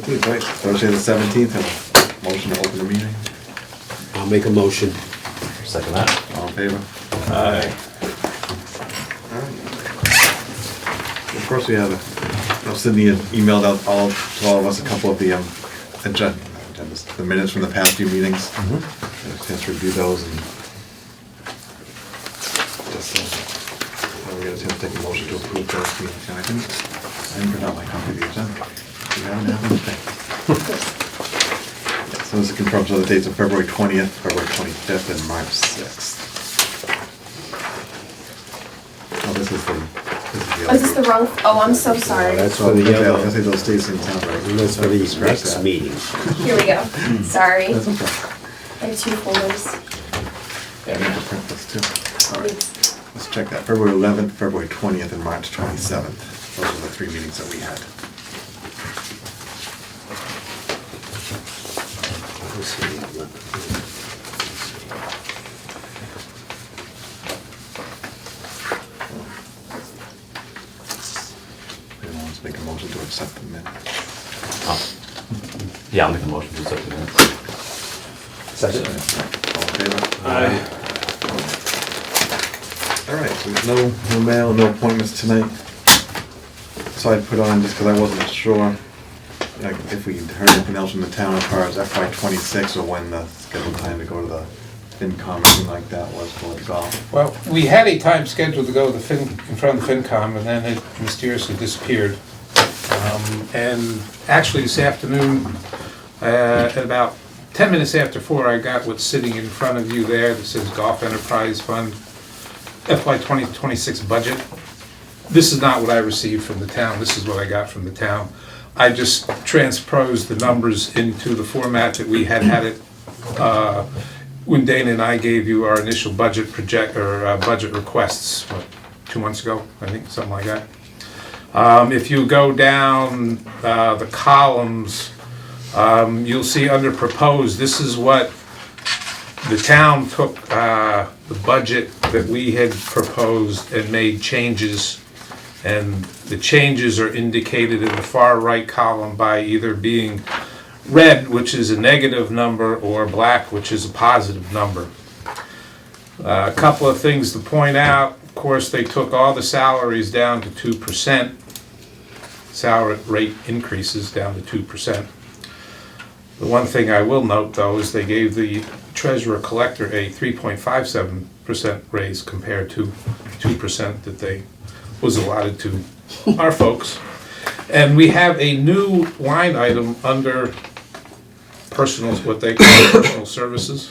concludes, right? Thursday the 17th, have a motion to open the meeting. I'll make a motion. Second that. All in favor? Aye. Of course, we have, Cindy had emailed out to all of us a couple of the agendas, the minutes from the past few meetings. Had a chance to review those and just, we got a chance to take a motion to approve those meetings. And I didn't print out my copy of the agenda. You haven't had anything. So this confirms the dates of February 20th, February 25th, and March 6th. Oh, this is the. Oh, is this the wrong? Oh, I'm so sorry. That's So for the I was other, gonna say those dates in town, right? that's for the Scratch next that. meeting. Here we go. Sorry. That's okay. I have 2 folders. Yeah, I need to print this too. All right, Thanks. let's check that. February 11th, February 20th, and March 27th. Those are the 3 meetings that we had. Let's see. Anyone wants to make a motion to accept the minutes? Yeah, I'll make a motion to accept the minutes. Second. All in favor? Aye. All right, so there's no mail, no appointments tonight. So I put on, just because I wasn't sure, like, if we heard anything else from the town as far as FY '26 or when the scheduled time to go to the FinCom or anything like that was for the golf. Well, we had a time scheduled to go to the in front of the FinCom, and then it mysteriously disappeared. And actually this afternoon, at about 10 minutes after 4, I got what's sitting in front of you there that says Golf Enterprise Fund FY 2026 budget. This is not what I received from the town, this is what I got from the town. I just transposed the numbers into the format that we had it when Dana and I gave you our initial budget budget requests, what, 2 months ago, I think, something like that. If you go down the columns, you'll see under proposed, this is what the town took the budget that we had proposed and made changes, and the changes are indicated in the far right column by either being red, which is a negative number, or black, which is a positive number. A couple of things to point out. Of course, they took all the salaries down to 2%. Salary rate increases down to 2%. The one thing I will note, though, is they gave the treasurer collector a 3.57% raise compared to 2% that they was allotted to our folks. And we have a new line item under personal, what they call personal services,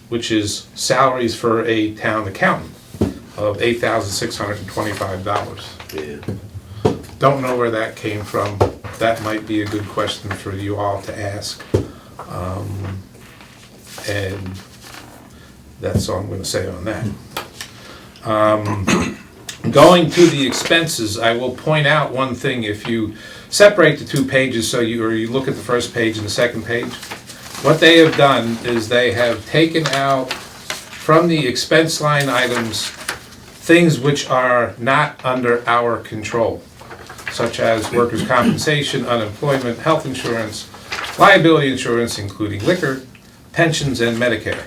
which is salaries for a town accountant of $8,625. Yeah. Don't know where that came from. That might be a good question for you all to ask. And that's all I'm going to say on that. Going to the expenses, I will point out one thing. If you separate the 2 pages, or you look at the first page and the second page, what they have done is they have taken out from the expense line items things which are not under our control, such as workers' compensation, unemployment, health insurance, liability insurance, including liquor, pensions, and Medicare.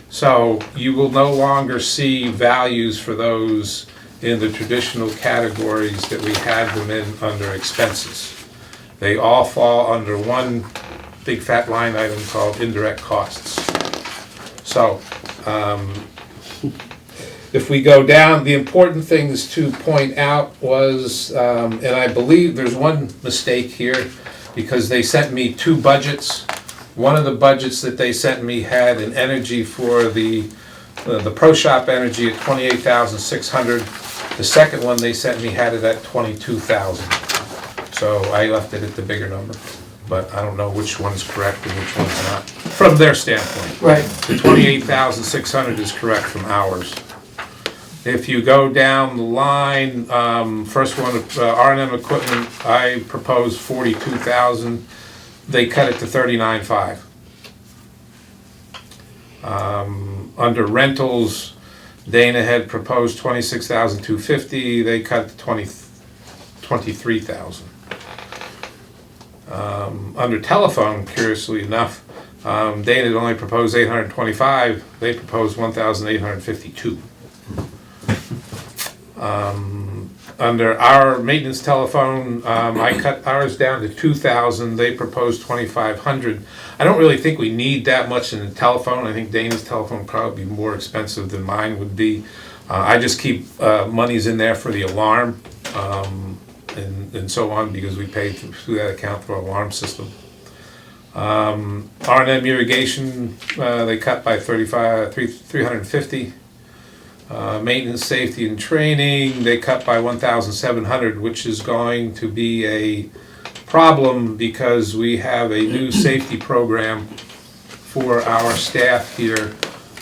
So you will no longer see values for those in the traditional categories that we had them in under expenses. They all fall under one big fat line item called indirect costs. So if we go down, the important things to point out was, and I believe there's one mistake here, because they sent me 2 budgets. One of the budgets that they sent me had an energy for the Pro Shop energy at $28,600. The second one they sent me had it at $22,000. So I left it at the bigger number, but I don't know which one's correct and which one's not, from their standpoint. Right. Mm-hmm. The $28,600 is correct from ours. If you go down the line, first one, R&M equipment, I proposed $42,000. They cut it to $39,500. Under rentals, Dana had proposed $26,250. They cut it to $23,000. Under telephone, curiously enough, Dana had only proposed 825, they proposed 1,852. Under our maintenance telephone, I cut ours down to 2,000, they proposed 2,500. I don't really think we need that much in the telephone. I think Dana's telephone would probably be more expensive than mine would be. I just keep monies in there for the alarm and so on, because we pay through that account through our alarm system. R&M irrigation, they cut by 350. Maintenance, safety, and training, they cut by 1,700, which is going to be a problem because we have a new safety program for our staff here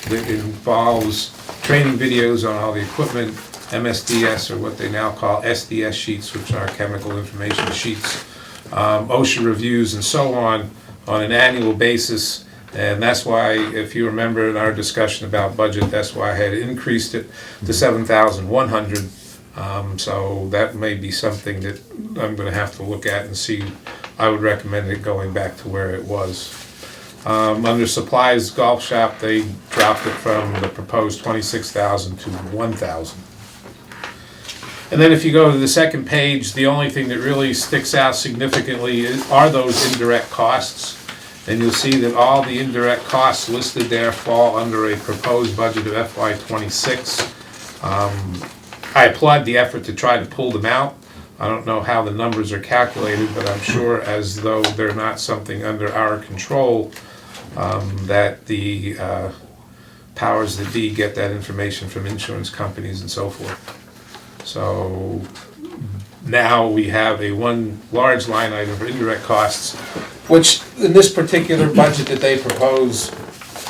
that involves training videos on all the equipment, MSDS, or what they now call SDS sheets, which are chemical information sheets, OSHA reviews, and so on an annual basis. And that's why, if you remember in our discussion about budget, that's why I had increased it to 7,100. So that may be something that I'm going to have to look at and see. I would recommend it going back to where it was. Under supplies, golf shop, they dropped it from the proposed 26,000 to 1,000. And then if you go to the second page, the only thing that really sticks out significantly are those indirect costs. And you'll see that all the indirect costs listed there fall under a proposed budget of FY26. I applaud the effort to try to pull them out. I don't know how the numbers are calculated, but I'm sure, as though they're not something under our control, that the powers that be get that information from insurance companies and so forth. So now we have one large line item for indirect costs, which in this particular budget that they propose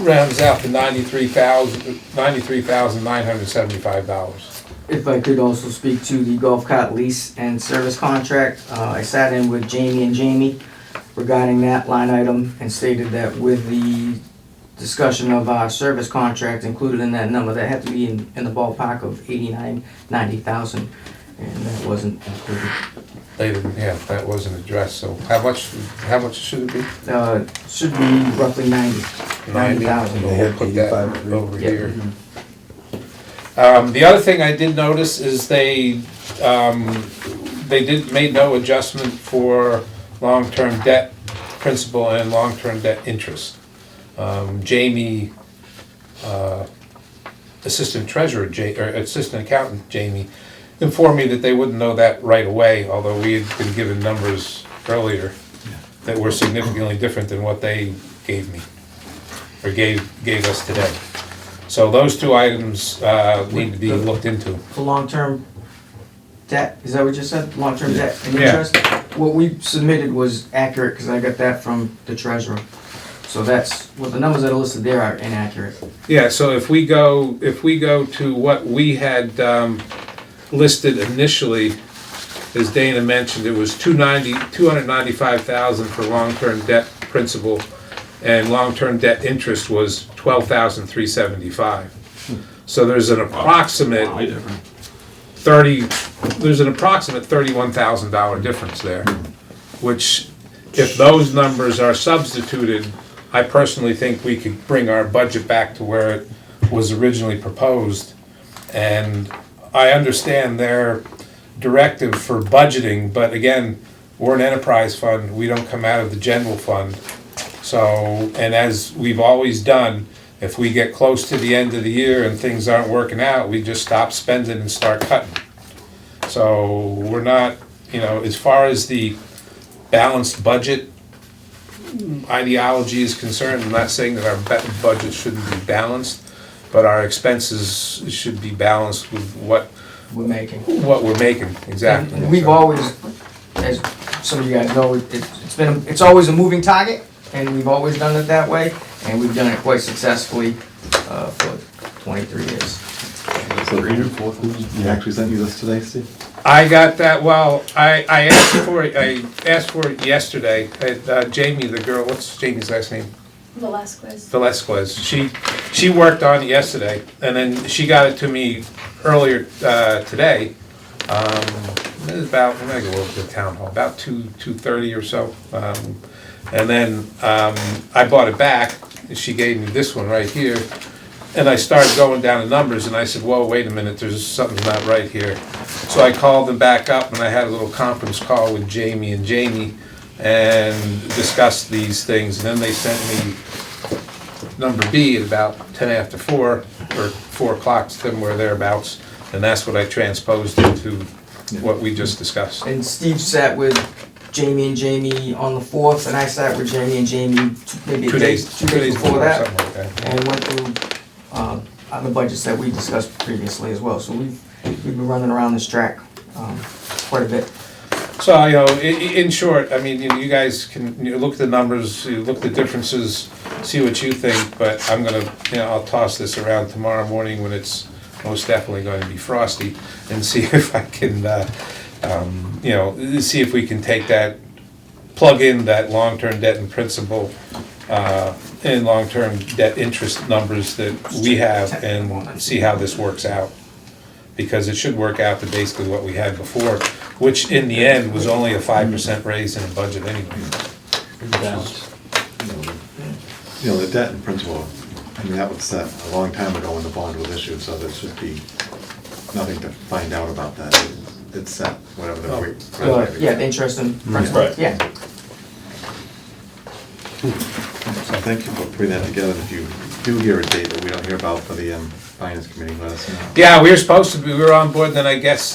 rounds out to $93,975. If I could also speak to the golf cart lease and service contract, I sat in with Jamie and Jamie regarding that line item and stated that with the discussion of our service contract included in that number, that had to be in the ballpark of 90,000, and that wasn't included. They didn't, yeah, that wasn't addressed, so how much should it be? Should be roughly 90,000. We'll put that over Yep. here. The other thing I did notice is they made no adjustment for long-term debt principal and long-term debt interest. Jamie, assistant accountant Jamie, informed me that they wouldn't know that right away, although we had been given numbers earlier that were significantly different than what they gave me, or gave us today. So those two items need to be looked into. For long-term debt, is that what you said? Long-term debt and Yeah. interest? What we submitted was accurate, because I got that from the treasurer. So that's, well, the numbers that are listed there are inaccurate. Yeah, so if we go to what we had listed initially, as Dana mentioned, it was $295,000 for long-term debt principal, and long-term debt interest was $12,375. So there's an approximate $31,000 difference there, which, if those numbers are substituted, I personally think we could bring our budget back to where it was originally proposed. And I understand their directive for budgeting, but again, we're an enterprise fund, we don't come out of the general fund. So, and as we've always done, if we get close to the end of the year and things aren't working out, we just stop spending and start cutting. So we're not, as far as the balanced budget ideology is concerned, I'm not saying that our budget shouldn't be balanced, but our expenses should be balanced with what We're making. we're making, exactly. And we've always, as some of you guys know, it's always a moving target, and we've always done it that way, and we've done it quite successfully for 23 years. So you actually sent you this today, Steve? I got that, well, I asked for it yesterday. Jamie, the girl, what's Jamie's last name? Velasquez. She worked on it yesterday, and then she got it to me earlier today. it was about, when I go over to the town hall, about 2:30 or so. And then I bought it back, and she gave me this one right here. And I started going down the numbers, and I said, whoa, wait a minute, something's not right here. So I called them back up, and I had a little conference call with Jamie and Jamie, and discussed these things. And then they sent me number B at about 10 after 4, or 4 o'clock, somewhere thereabouts. And that's what I transposed into what we just discussed. And Steve sat with Jamie and Jamie on the 4th, and I sat with Jamie and Jamie maybe 2 days, 2 days before that, something like that. and went through the budgets that we discussed previously as well. So we've been running around this track quite a bit. So, in short, I mean, you guys can look at the numbers, you look at the differences, see what you think, but I'm gonna, I'll toss this around tomorrow morning when it's most definitely going to be frosty, and see if I can, see if we can take that, plug in that long-term debt and principal, and long-term debt interest numbers that we have, and see how this works out. Because it should work out to basically what we had before, which in the end was only a 5% raise in the budget anyway. The debt and principal, I mean, that was set a long time ago when the bond was issued, so there should be nothing to find out about that. It's set, whatever the rate. Yeah, the interest and principal, Right. yeah. So thank you for putting that together. If you do hear a date that we don't hear about for the finance committee, let us know. Yeah, we were supposed to be, we were on board, then I guess,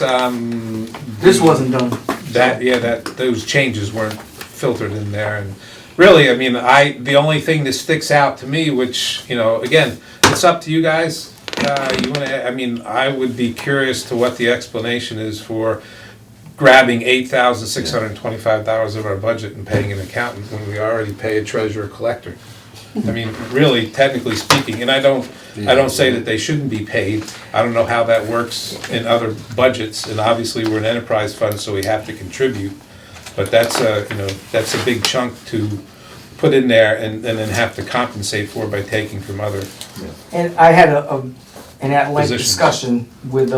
This wasn't done. those changes weren't filtered in there, and really, I mean, the only thing that sticks out to me, which, again, it's up to you guys. I would be curious to what the explanation is for grabbing $8,625 of our budget and paying an accountant when we already pay a treasurer collector. I mean, really, technically speaking, and I don't say that they shouldn't be paid. I don't know how that works in other budgets, and obviously we're an enterprise fund, so we have to contribute. But that's a big chunk to put in there and then have to compensate for by taking from other. And I had an at-length Positions. discussion with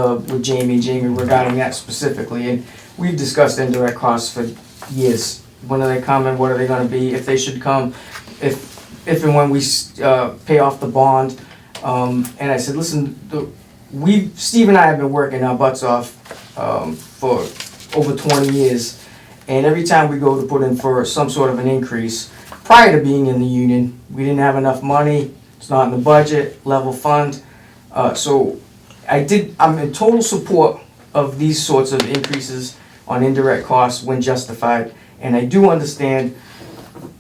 Jamie regarding that specifically, and we've discussed indirect costs for years. When are they coming, what are they gonna be, if they should come, if and when we pay off the bond. And I said, listen, Steve and I have been working our butts off for over 20 years, and every time we go to put in for some sort of an increase, prior to being in the union, we didn't have enough money, it's not in the budget, level fund. So I'm in total support of these sorts of increases on indirect costs when justified. And I do understand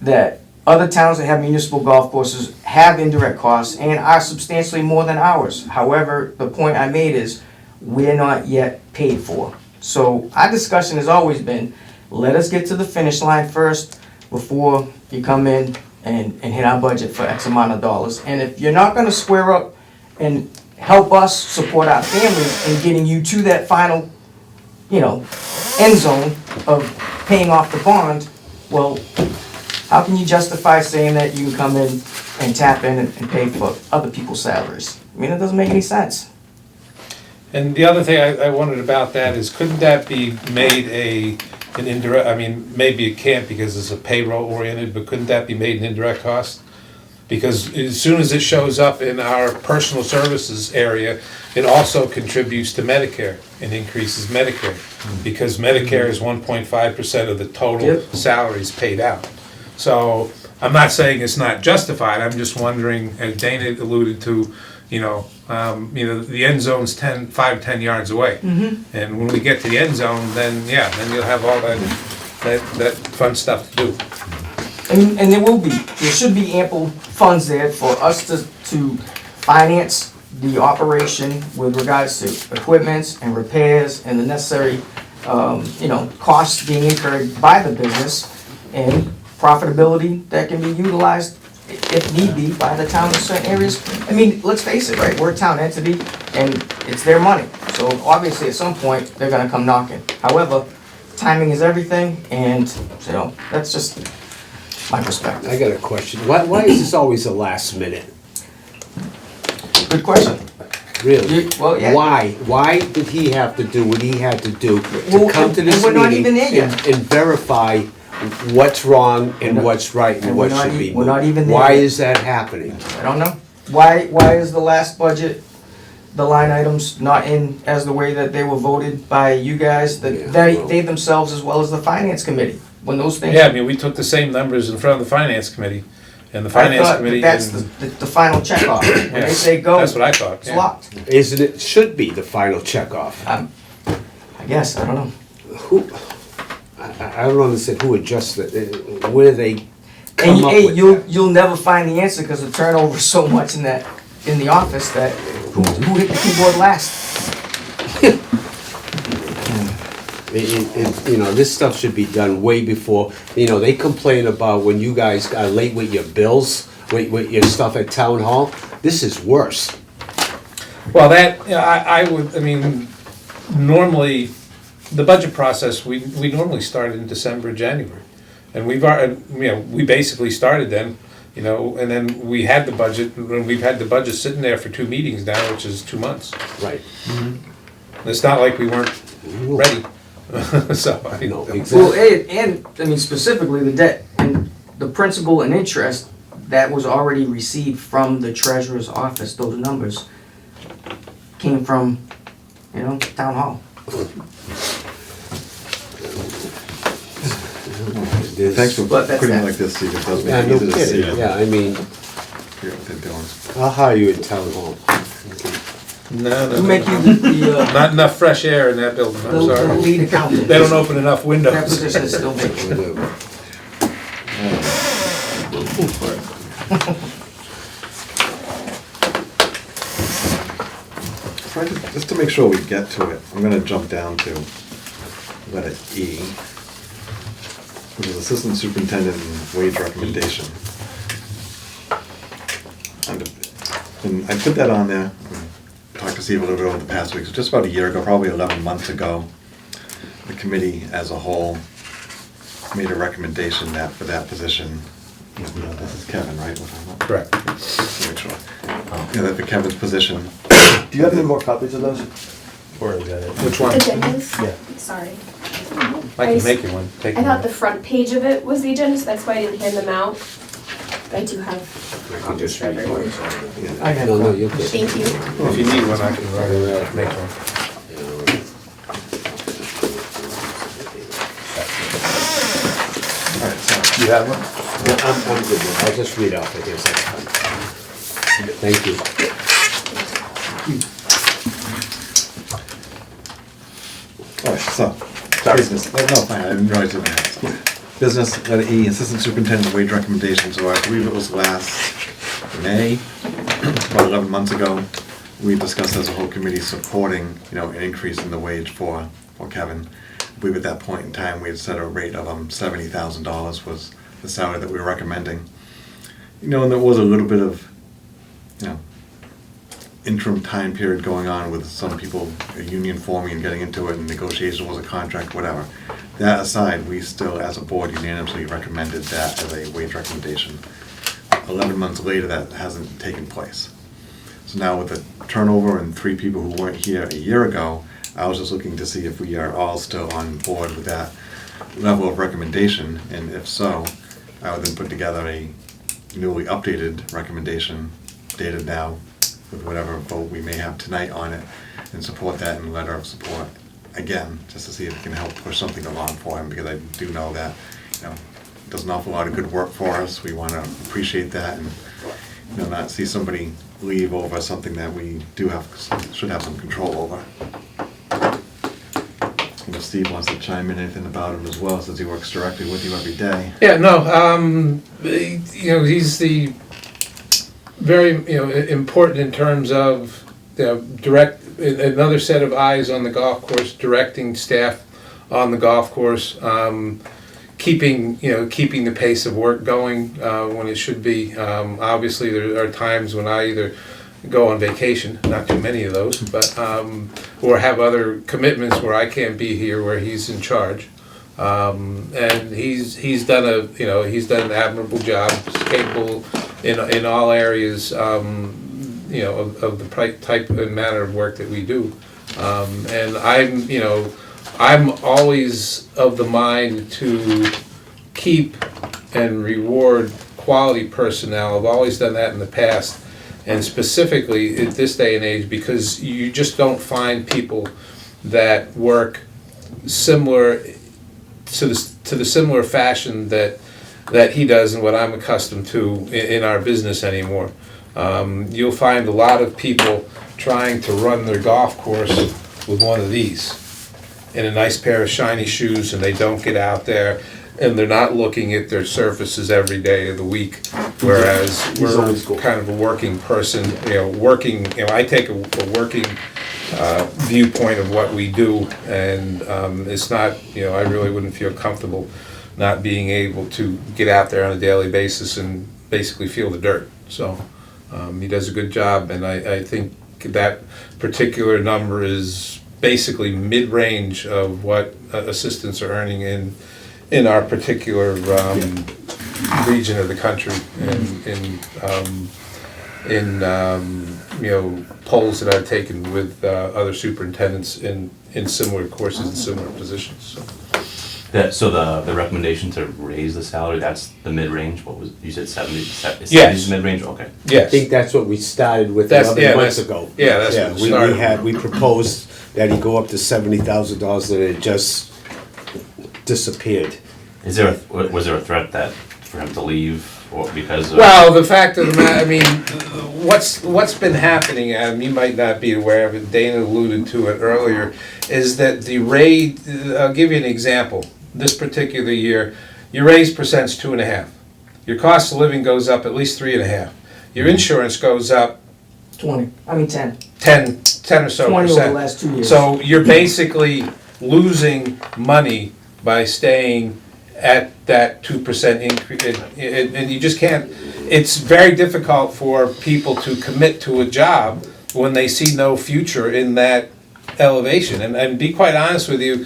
that other towns that have municipal golf courses have indirect costs and are substantially more than ours. However, the point I made is we're not yet paid for. So our discussion has always been, let us get to the finish line first before you come in and hit our budget for X amount of dollars. And if you're not gonna square up and help us support our families in getting you to that final, end zone of paying off the bond, well, how can you justify saying that you can come in and tap in and pay for other people's salaries? I mean, it doesn't make any sense. And the other thing I wondered about that is, couldn't that be made an indirect, maybe it can't because it's a payroll oriented, but couldn't that be made an indirect cost? Because as soon as it shows up in our personal services area, it also contributes to Medicare and increases Medicare. Because Medicare is 1.5% of the total Yep. salaries paid out. So I'm not saying it's not justified, I'm just wondering, as Dana alluded to, the end zone's 10 yards away. And when we get to the end zone, then you'll have all that fun stuff to do. And there should be ample funds there for us to finance the operation with regards to equipment and repairs and the necessary, costs being incurred by the business and profitability that can be utilized if need be by the town in certain areas. I mean, let's face it, right, we're a town entity and it's their money. So obviously at some point, they're gonna come knocking. However, timing is everything, and, that's just my perspective. I got a question. Why is this always the last minute? Good question. really. Well, yeah. Why? Why did he have to do what he had to do to Well, come to and this we're not meeting even there yet. and verify what's wrong and not- what's right and and what we're not should be e- we're not moved? even there Why yet. is that happening? I don't know. Why is the last budget, the line items not in as the way that they were voted by you guys, Yeah, that well- they themselves as well as the finance committee? When those things. Yeah, I mean, we took the same numbers in front of the finance committee, and the I finance thought committee. that that's and- the final checkoff. When Yeah, they say go, That's what I thought, it's yeah. locked. Isn't it, should be the final checkoff. I guess, I don't know. Who, I don't understand who adjusts it, where they And come up hey, with you'll that. never find the answer because the turnover is so much in the office that who hit the keyboard last? You know, this stuff should be done way before, you know, they complain about when you guys are late with your bills, with your stuff at town hall. This is worse. Well, that, yeah, I would, I mean, normally, the budget process, we normally start in December, January. And we've already, you know, we basically started then, you know, and then we had the budget, and we've had the budget sitting there for 2 meetings now, which is 2 months. Right. And it's not like we weren't ready. So, I mean, No, Well, exactly. and, I mean, specifically the debt and the principal and interest that was already received from the treasurer's office, those numbers came from, you know, town hall. Thanks for But that's putting it that. like this, Steve, it does Yeah, make no it easy to see. kidding, yeah, I mean, Figure out what they're doing. I'll hire you in town hall. no, To make you the Not enough fresh air in that building, I'm the sorry. lead accountant. They don't open enough That windows. position is still vacant. Whatever. So just to make sure we get to it, I'm gonna jump down to letter E, which is Assistant Superintendent and wage recommendation. And I put that on there, talked to Steve a little bit over the past week, so just about a year ago, probably 11 months ago, the committee as a whole made a recommendation that for that position, this is Kevin, right? We're talking about? Correct. Just to make sure. Yeah, that for Kevin's position, Do you have any more copies of those? Or is that it? Which one? Agendas? Yeah. Sorry. I can make you one. Take I thought the one. front page of it was the agenda, so that's why I didn't hand them out. But I do have copies for everyone. I got No, no, one. you're good. Thank you. If you need one, I can make one. alright, so, You have one? No, I'm good, man. I'll just read off of his, that's fine. Thank you. alright, so, business, no, fine, I didn't realize it was business, letter E, Assistant Superintendent wage recommendation, so I believe it was last May, about 11 months ago, we discussed as a whole committee supporting, you know, an increase in the wage for Kevin. I believe at that point in time, we had set a rate of $70,000 was the salary that we were recommending. You know, and there was a little bit of, you know, interim time period going on with some people, a union forming and getting into it, and negotiation was a contract, whatever. That aside, we still, as a board, unanimously recommended that as a wage recommendation. 11 months later, that hasn't taken place. So now with the turnover and 3 people who weren't here a year ago, I was just looking to see if we are all still on board with that level of recommendation, and if so, I would then put together a newly updated recommendation dated now with whatever vote we may have tonight on it, and support that in a letter of support again, just to see if it can help push something along for him, because I do know that, you know, it does an awful lot of good work for us. We want to appreciate that, and, you know, not see somebody leave over something that we should have some control over. You know, Steve wants to chime in anything about him as well, since he works directly with you every day. Yeah, no, you know, he's the very, you know, important in terms of, you know, another set of eyes on the golf course, directing staff on the golf course, keeping the pace of work going when it should be. Obviously, there are times when I either go on vacation, not too many of those, but or have other commitments where I can't be here, where he's in charge. And he's done an admirable job. He's capable in all areas. of the type and manner of work that we do. And I'm always of the mind to keep and reward quality personnel. I've always done that in the past, and specifically at this day and age, because you just don't find people that work similar to the similar fashion that he does and what I'm accustomed to in our business anymore. You'll find a lot of people trying to run their golf course with one of these in a nice pair of shiny shoes, and they don't get out there and they're not looking at their surfaces every day of the week. Whereas we're kind of a working person, I take a working viewpoint of what we do, and it's not, I really wouldn't feel comfortable not being able to get out there on a daily basis and basically feel the dirt. So he does a good job, and I think that particular number is basically mid-range of what assistants are earning in our particular region of the country, in polls that I've taken with other superintendents in similar courses and similar positions. So the recommendation to raise the salary, that's the mid-range, what was, you said 70? Yes. Is mid-range, okay. I Yes. think that's what we started with That's- 11 yeah, months that's- ago. yeah, that's what we we started. had, we proposed that he go up to $70,000, and it just disappeared. Was there a threat that, for him to leave, or because of? Well, the fact of the matter, what's been happening, Adam, you might not be aware of it, Dana alluded to it earlier, is that the rate, I'll give you an example. This particular year, your raise percent's 2.5. Your cost of living goes up at least 3.5. Your insurance goes up 10. 10 or so 20 over the percent. last 2 years. So you're basically losing money by staying at that 2% increase, and you just can't. It's very difficult for people to commit to a job when they see no future in that elevation. And be quite honest with you,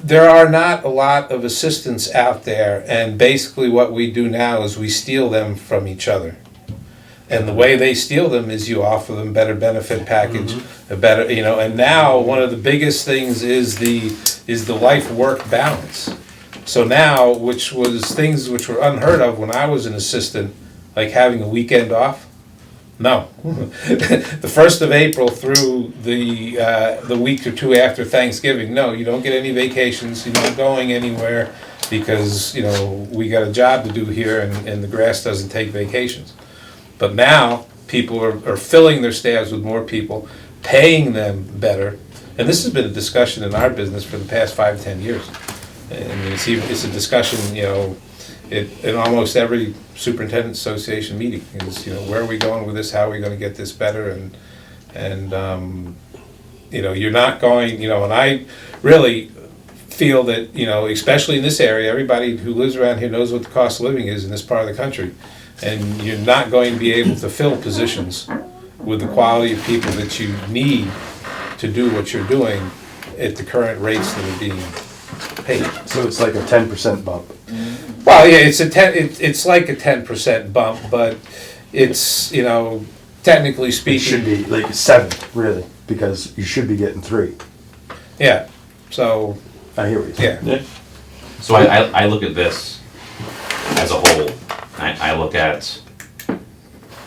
there are not a lot of assistants out there, and basically what we do now is we steal them from each other. And the way they steal them is you offer them better benefit package, a better, and now one of the biggest things is the life-work balance. So now, which was things which were unheard of when I was an assistant, like having a weekend off. No. The 1st of April through the week or two after Thanksgiving, no, you don't get any vacations, you're not going anywhere, because, we got a job to do here, and the grass doesn't take vacations. But now, people are filling their staffs with more people, paying them better, and this has been a discussion in our business for the past 5-10 years. And it's a discussion, in almost every superintendent association meeting, is, where are we going with this, how are we gonna get this better, and you're not going, and I really feel that, especially in this area, everybody who lives around here knows what the cost of living is in this part of the country. And you're not going to be able to fill positions with the quality of people that you need to do what you're doing at the current rates that are being paid. So it's like a 10% bump. Well, yeah, it's like a 10% bump, but it's, technically It speaking. should be like 7, really, because you should be getting 3. Yeah, so, I hear what you're saying. yeah. So I look at this as a whole. I look at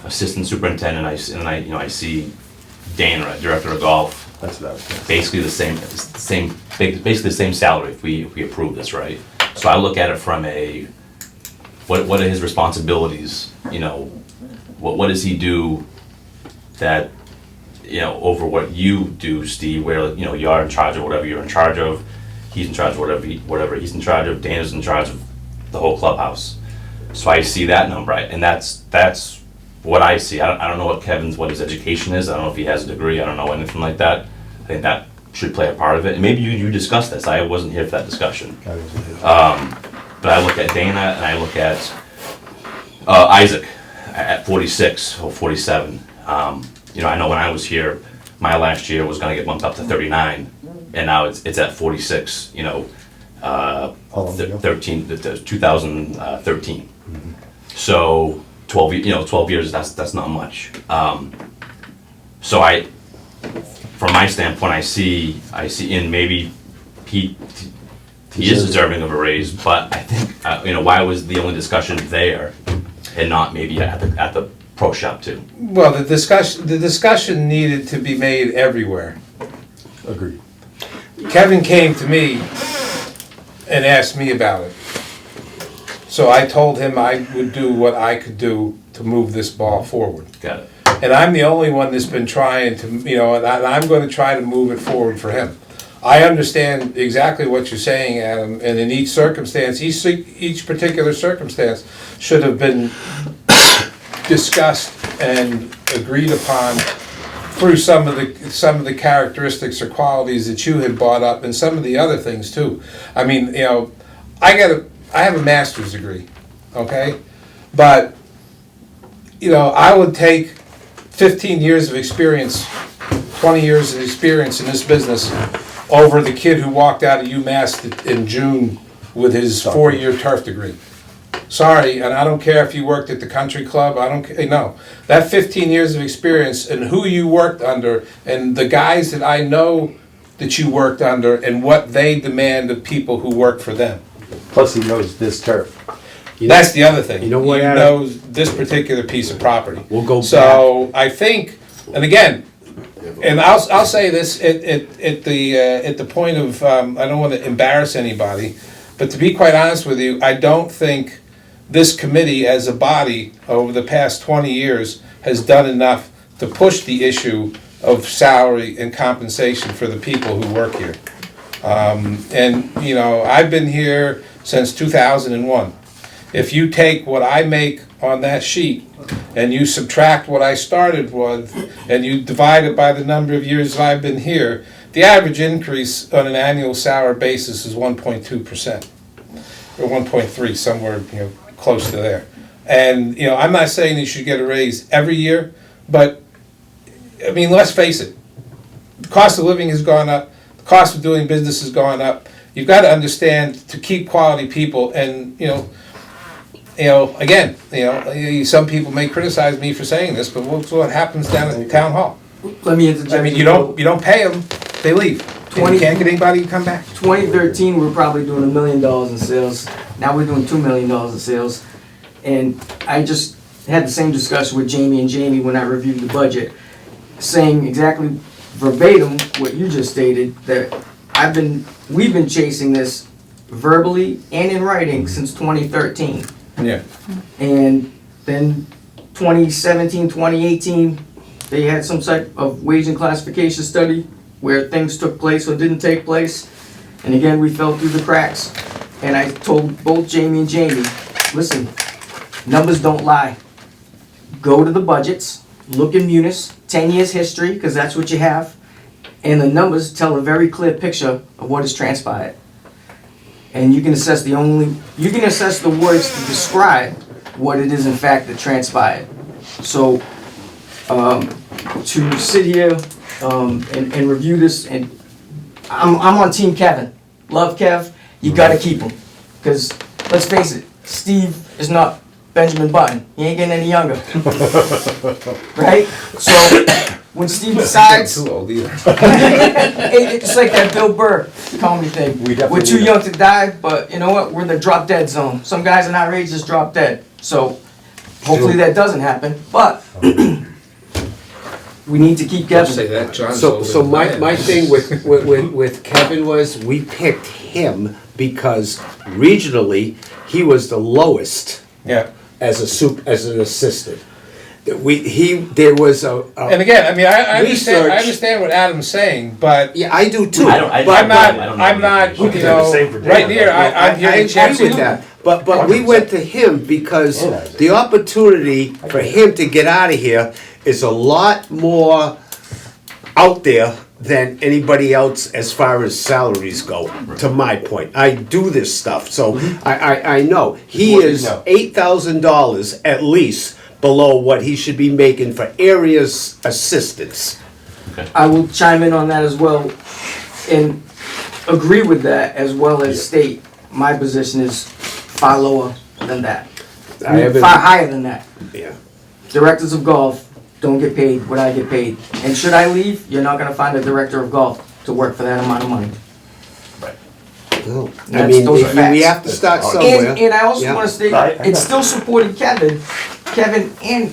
assistant superintendent, and I see Dana, director of golf, That's what I was thinking. basically basically the same salary if we approve this, right? So I look at it from what are his responsibilities? What does he do that over what you do, Steve? Where you're in charge of whatever you're in charge of, he's in charge of whatever he's in charge of. Dana's in charge of the whole clubhouse. So I see that number, and that's what I see. I don't know what his education is. I don't know if he has a degree. I don't know anything like that. I think that should play a part of it. And maybe you discussed this. I wasn't here for that discussion. But I look at Dana and I look at Isaac at 46 or 47. I know when I was here, my last year was going to get bumped up to 39, and now it's at 46. How long ago? 2013. So 12 years, that's not much. So from my standpoint, I see, and maybe he is deserving of a raise, but I think, why was the only discussion there and not maybe at the pro shop too? Well, the discussion needed to be made everywhere. Agreed. Kevin came to me and asked me about it. So I told him I would do what I could do to move this ball forward. Got it. And I'm the only one that's been trying to, and I'm going to try to move it forward for him. I understand exactly what you're saying, Adam, and in each circumstance, each particular circumstance should have been discussed and agreed upon through some of the characteristics or qualities that you had brought up, and some of the other things too. I mean, I have a master's degree, okay, but I would take 15 years of experience, 20 years of experience in this business over the kid who walked out of UMass in June with his 4-year turf degree. Sorry, and I don't care if you worked at the country club, no. That 15 years of experience and who you worked under and the guys that I know that you worked under and what they demand of people who work for them. Plus he knows this turf. That's the other thing. You know what, He Adam? knows this particular piece of property. We'll go So I think, and again, and I'll say this at the point of I don't want to embarrass anybody, but to be quite honest with you, I don't think this committee as a body over the past 20 years has done enough to push the issue of salary and compensation for the people who work here. And I've been here since 2001. If you take what I make on that sheet and you subtract what I started with and you divide it by the number of years I've been here, the average increase on an annual salary basis is 1.2% or 1.3, somewhere close to there. And I'm not saying you should get a raise every year, but I mean, let's face it, the cost of living has gone up, the cost of doing business has gone up. You've got to understand to keep quality people, and again, some people may criticize me for saying this, but what's what happens down at the town hall? Let me interject. I mean, you don't pay them, they leave. And you can't get anybody to come back. 2013, we were probably doing $1 million in sales. Now we're doing $2 million in sales. And I just had the same discussion with Jamie and Jamie when I reviewed the budget, saying exactly verbatim what you just stated, that we've been chasing this verbally and in writing since 2013. Yeah. And then 2017, 2018, they had some type of wage and classification study where things took place or didn't take place. And again, we fell through the cracks. And I told both Jamie and Jamie, listen, numbers don't lie. Go to the budgets, look in Munis, 10 years history, because that's what you have. And the numbers tell a very clear picture of what has transpired. And you can assess the words to describe what it is in fact that transpired. So to sit here and review this, and I'm on Team Kevin. Love Kev, you gotta keep him. Because let's face it, Steve is not Benjamin Button. He ain't getting any younger. Right? So when Steve decides, Too old either. it's like that Bill Burr comedy thing. We're too young to die, but you know what? We're in the drop dead zone. Some guys in our age just drop dead. So hopefully that doesn't happen. But we need to keep Don't Kevin. say that, John's So older than I am. my thing with Kevin was, we picked him because regionally, he was the lowest Yeah. as an assistant. There was And again, I mean, I Research. understand what Adam's saying, but yeah, I do too. I'm not, We could do the same for Dan. right here, I'm here I to check agree with that. But we went to him because the opportunity for him to get out of here is a lot more out there than anybody else as far as salaries go, to my point. I do this stuff, so I know. He What do you is know? $8,000 at least below what he should be making for areas assistants. I will chime in on that as well and agree with that, as well as state my position is far lower than that. I haven't- Far higher than that. Yeah. Directors of golf don't get paid what I get paid. And should I leave, you're not gonna find a director of golf to work for that amount of money. No. I That's- mean, those are we facts. have to start somewhere. And I also Yeah. wanna state, I it know. still supported Kevin and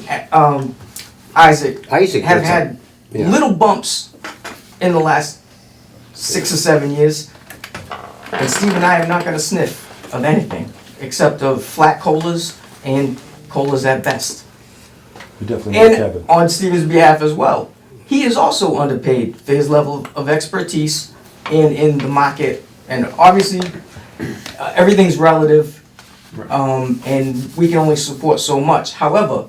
Isaac Isaac, have that's had yeah. little bumps in the last 6 or 7 years. And Steve and I are not gonna sniff of anything, except of flat colas and colas at best. You definitely need And Kevin. on Steven's behalf as well, he is also underpaid for his level of expertise in the market. And obviously, everything's relative, and we can only support so much. However,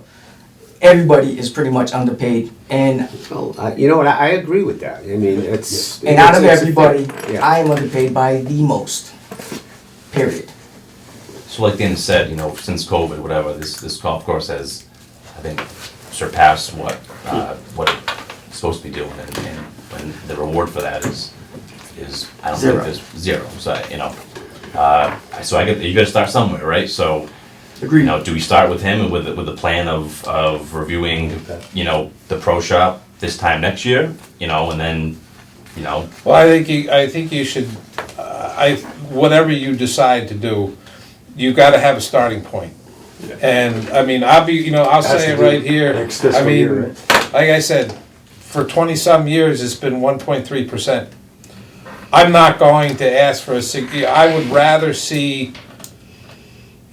everybody is pretty much underpaid, and Well, you know what, I agree with that. I mean, it's. out of it's- everybody, Yeah. I am underpaid by the most. Period. So like Dan said, you know, since COVID, whatever, this golf course has, I think, surpassed what it's supposed to be doing, and the reward for that is, I don't Zero. think there's zero, so, you know. So you gotta start somewhere, right? So, you Agreed. know, do we start with him and with the plan of reviewing, you know, the pro shop this time next year, you know, and then, you know, Well, I think you should, whatever you decide to do, you've gotta have a starting point. And, I mean, I'll Has say to it do right here. next I fiscal year, mean, like I said, for 20-some years, it's been 1.3%. I'm not going to ask for I would rather see,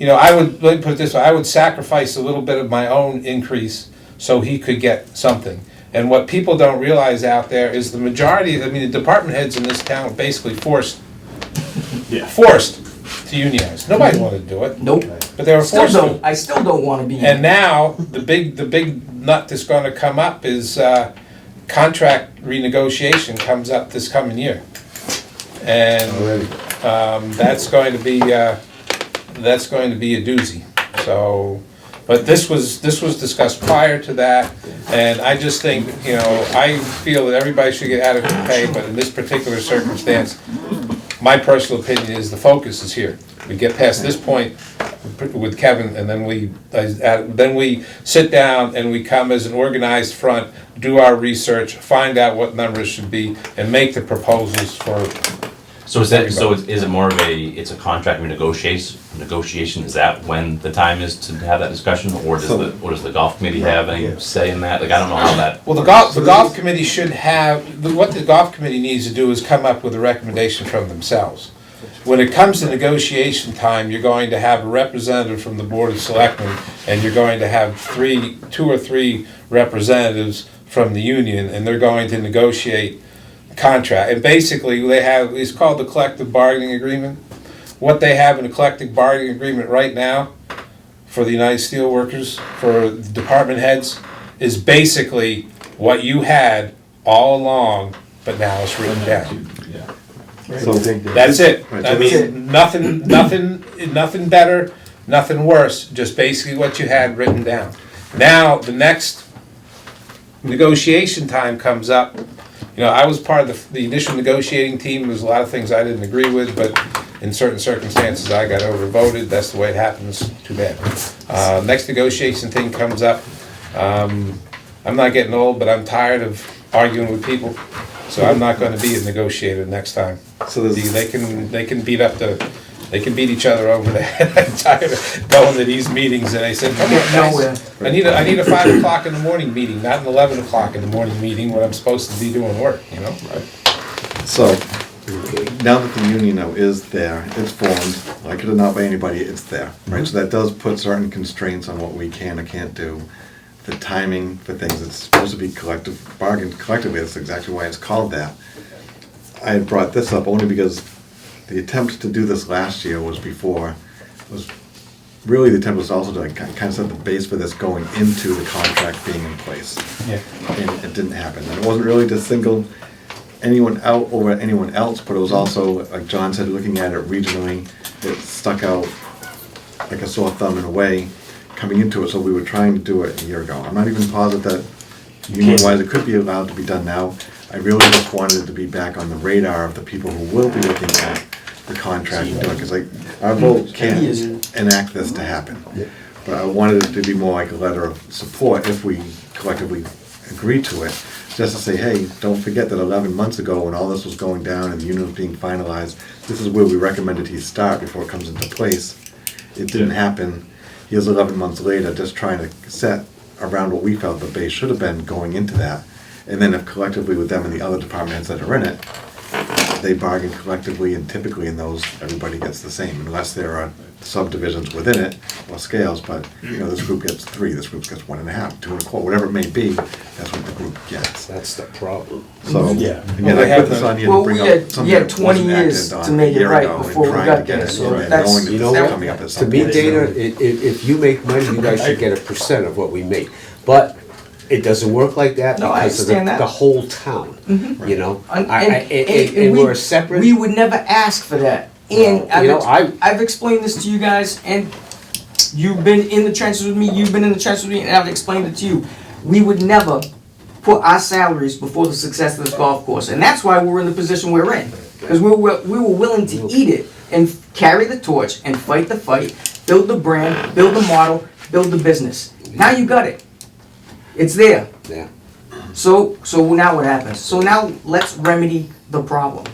let me put it this way, I would sacrifice a little bit of my own increase so he could get something. And what people don't realize out there is the majority, the department heads in this town are basically forced to unionize. Nobody wanted to do it, Nope. but they were Still forced to. don't. I still don't want to be. And now, the big nut that's gonna come up is, contract renegotiation comes up this coming year. And, Already. that's going to be a doozy, so, but this was discussed prior to that, and I just think, I feel that everybody should get adequate pay, but in this particular circumstance, my personal opinion is the focus is here. We get past this point with Kevin, and then we sit down and we come as an organized front, do our research, find out what numbers should be, and make the proposals for. so is it more of it's a contract negotiation, is that when the time is to have that discussion, or does the golf committee have any say in that? Like, I don't know how that. Well, the golf committee should have, what the golf committee needs to do is come up with a recommendation from themselves. When it comes to negotiation time, you're going to have a representative from the Board of Selectmen, and you're going to have 2 or 3 representatives from the union, and they're going to negotiate contract. And basically, it's called the collective bargaining agreement. What they have in the collective bargaining agreement right now for the United Steelworkers, for the department heads, is basically what you had all along, but now it's written down. So, That's it. Right, I so this- mean, nothing better, nothing worse, just basically what you had written down. Now, the next negotiation time comes up. I was part of the initial negotiating team. There's a lot of things I didn't agree with, but in certain circumstances, I got overvoted. That's the way it happens. Too bad. Next negotiation thing comes up. I'm not getting old, but I'm tired of arguing with people, so I'm not going to be a negotiator next time. So there's, They can beat each other over the head. I'm tired of going to these meetings, and they said, "Come on, Nowhere. guys, I need a 5 o'clock in the morning meeting, not an 11 o'clock in the morning meeting when I'm supposed to be doing work." so, now that the union now is there, it's formed, like it or not by anybody, it's there, right? So that does put certain constraints on what we can or can't do. The timing for things, it's supposed to be bargained collectively, that's exactly why it's called that. I had brought this up only because the attempt to do this last year was really the attempt was also to kind of set the base for this going into the contract being in place. Yeah. And it didn't happen. And it wasn't really to single anyone out over anyone else, but it was also, like John said, looking at it regionally, it stuck out like a sore thumb in a way coming into it, so we were trying to do it a year ago. I'm not even positive that union-wise it could be allowed to be done now. I really just wanted it to be back on the radar of the people who will be looking at the contract and doing it, because like, our vote can't enact this to happen. But I wanted it to be more like a letter of support if we collectively agree to it. Just to say, hey, don't forget that 11 months ago when all this was going down and the union was being finalized, this is where we recommended he start before it comes into place. It didn't happen. Here's 11 months later, just trying to set around what we felt the base should have been going into that. And then if collectively with them and the other department heads that are in it, they bargain collectively, and typically in those, everybody gets the same, unless there are subdivisions within it or scales, but, you know, this group gets 3, this group gets 1.5, 2.25, whatever it may be, that's what the group gets. That's the problem. So, Yeah. again, I put this on here Well, to bring we up had- something you had that 20 wasn't years acted to on make a it year right ago and before we trying got to get there, it so in there, that's- knowing that You this know is what? coming up at To some me, point. Dana, if you make money, you guys should get a percent of what we make. But it doesn't work like that No, I because of understand that. the whole town, you know? And we- we're separate. We would never ask for that. And Well, you know, I've explained this to you guys, and you've been in the trenches with me, you've been in the trenches with me, and I've explained it to you. We would never put our salaries before the success of this golf course, and that's why we're in the position we're in. Because we were willing to eat it and carry the torch and fight the fight, build the brand, build the model, build the business. Now you got it. It's there. Yeah. So now what happens? So now let's remedy the problem.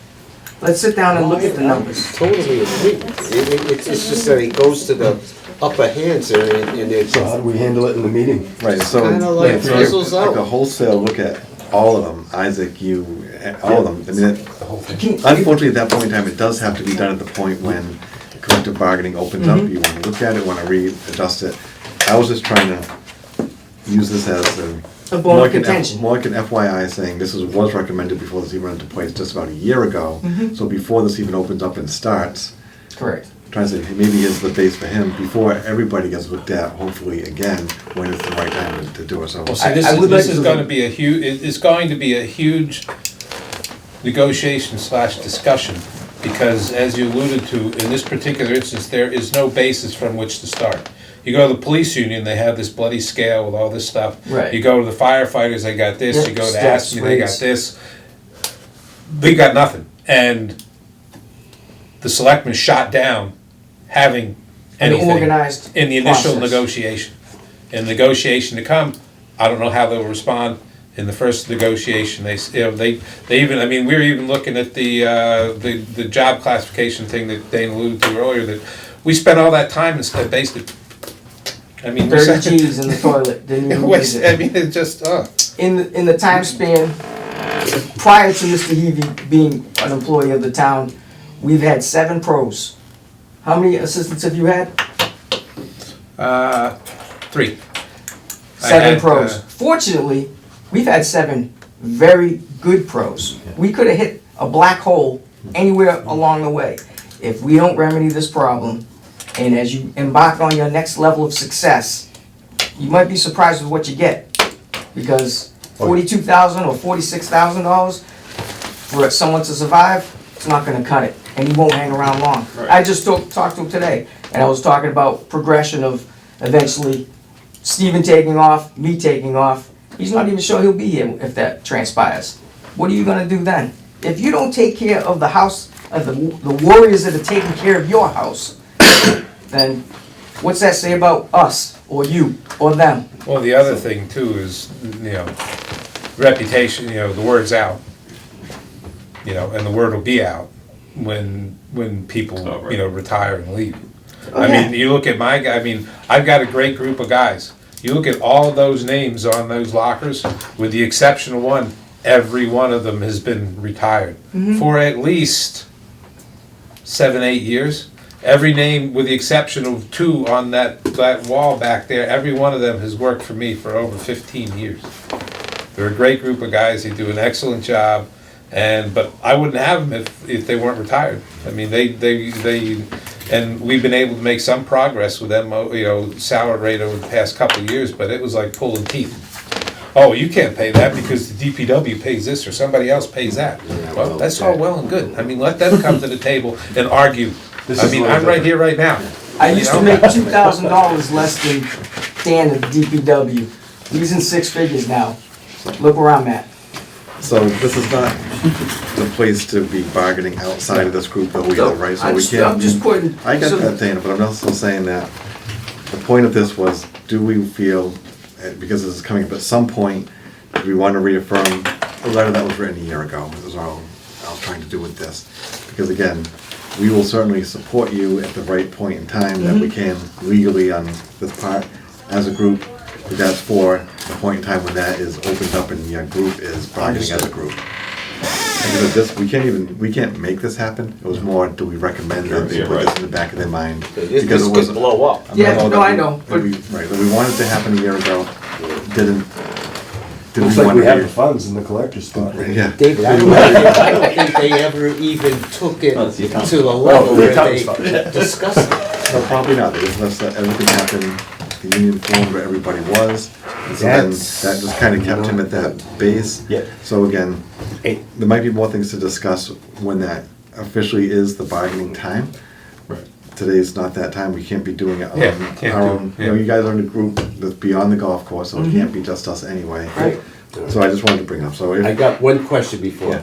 Let's sit down and look at the numbers. Totally agree. It's just that it goes to the upper hands and it's. So how do we handle it in the meeting? Right, so, kinda like if you fizzles like out. a wholesale look at all of them, Isaac, you, all of them, I mean, The whole thing. unfortunately, at that point in time, it does have to be done at the point when collective bargaining opens up, you wanna look at it, wanna readjust it. I was just trying to use this as A bone of contention. more like an FYI saying this was recommended before this even went into place just about a year ago. So before this even opens up and starts, Correct. trying to say, hey, maybe here's the base for him, before everybody gets looked at, hopefully again, when it's the right time to do it, so. Well, see, I would this like is to- gonna be a huge, it's going to be a huge negotiation / discussion, because as you alluded to, in this particular instance, there is no basis from which to start. You go to the police union, they have this bloody scale with all this stuff. Right. You go to the firefighters, they got this, Yep, you go to steps, ASME, they got rates. this. We got nothing, and the selectmen shot down having An anything organized in the initial process. negotiation. In negotiation to come, I don't know how they'll respond. In the first negotiation, they even, I mean, we were even looking at the job classification thing that Dane alluded to earlier, that we spent all that time and basically, I mean. we 30 said- G's in the toilet, didn't It even was, use I it. mean, it just, In the time span prior to Mr. Heavy being an employee of the town, we've had 7 pros. How many assistants have you had? 3. I 7 had, pros. Fortunately, we've had 7 very good pros. We could have hit a black hole anywhere along the way. If we don't remedy this problem, and as you embark on your next level of success, you might be surprised with what you get. Because $42,000 or $46,000 for someone to survive, it's not gonna cut it, and he won't hang around long. I just talked to him today, and I was talking about progression of eventually Stephen taking off, me taking off. He's not even sure he'll be here if that transpires. What are you gonna do then? If you don't take care of the house, of the warriors that are taking care of your house, then what's that say about us, or you, or them? well, the other thing too is, reputation, the word's out. And the word will be out when people, retire and leave. I mean, you look at my guy, I mean, I've got a great group of guys. You look at all of those names on those lockers, with the exception of one, every one of them has been retired for at least 7, 8 years. Every name, with the exception of 2 on that wall back there, every one of them has worked for me for over 15 years. They're a great group of guys, they do an excellent job, but I wouldn't have them if they weren't retired. I mean, and we've been able to make some progress with them, salary rate over the past couple of years, but it was like pulling teeth. Oh, you can't pay that because the DPW pays this or somebody else pays that. Well, that's all well and good. I mean, let them come to the table and argue. I mean, I'm right here, right now. I used to make $2,000 less than Dan at the DPW. He's in 6 figures now. Look where I'm at. So this is not the place to be bargaining outside of this group though either, right? So we I'm can't. just putting. I get that, Dana, but I'm also saying that the point of this was, do we feel, because this is coming up at some point, do we want to reaffirm a letter that was written a year ago? This is all I was trying to do with this. Because again, we will certainly support you at the right point in time that we can legally on this part as a group. But that's for the point in time when that is opened up and your group is bargaining as a group. Because of this, we can't make this happen. It was more, do we recommend that they put this in the back of their mind? This Because it could was blow up. a Yeah, memo no, that I we- know, that but- we- Right, that we wanted to happen a year ago, didn't Looks we like want we have the to? funds in the collector's spot. Yeah. David, I don't think they ever even took it Oh, it's the account. to the level the where accountant's they fund, yeah. discussed it. No, probably not. They just let everything happen. The union formed where everybody was. And so then That's that just kind of kept him at that base. Yeah. So again, Hey. there might be more things to discuss when that officially is the bargaining time. Today's not that time. We can't be doing it on Yeah, can't our do it, own. You yeah. know, you guys are in a group that's beyond the golf course, so it can't be just us anyway. Right. So I just wanted to bring up, so I if, got one question before.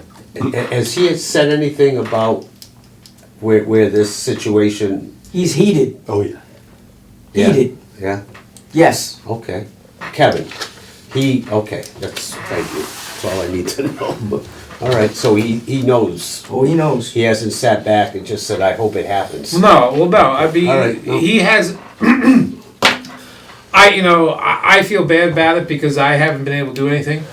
Has he said anything about where this situation? He's heated, Oh, yeah. Yeah. heated, Yeah, yes. okay. Kevin, okay, thank you. That's all I need to know. All right, so he knows. Oh, he knows. He hasn't sat back and just said, I hope it happens. No, well, no, I All right, mean, no. he has, I feel bad about it because I haven't been able to do anything.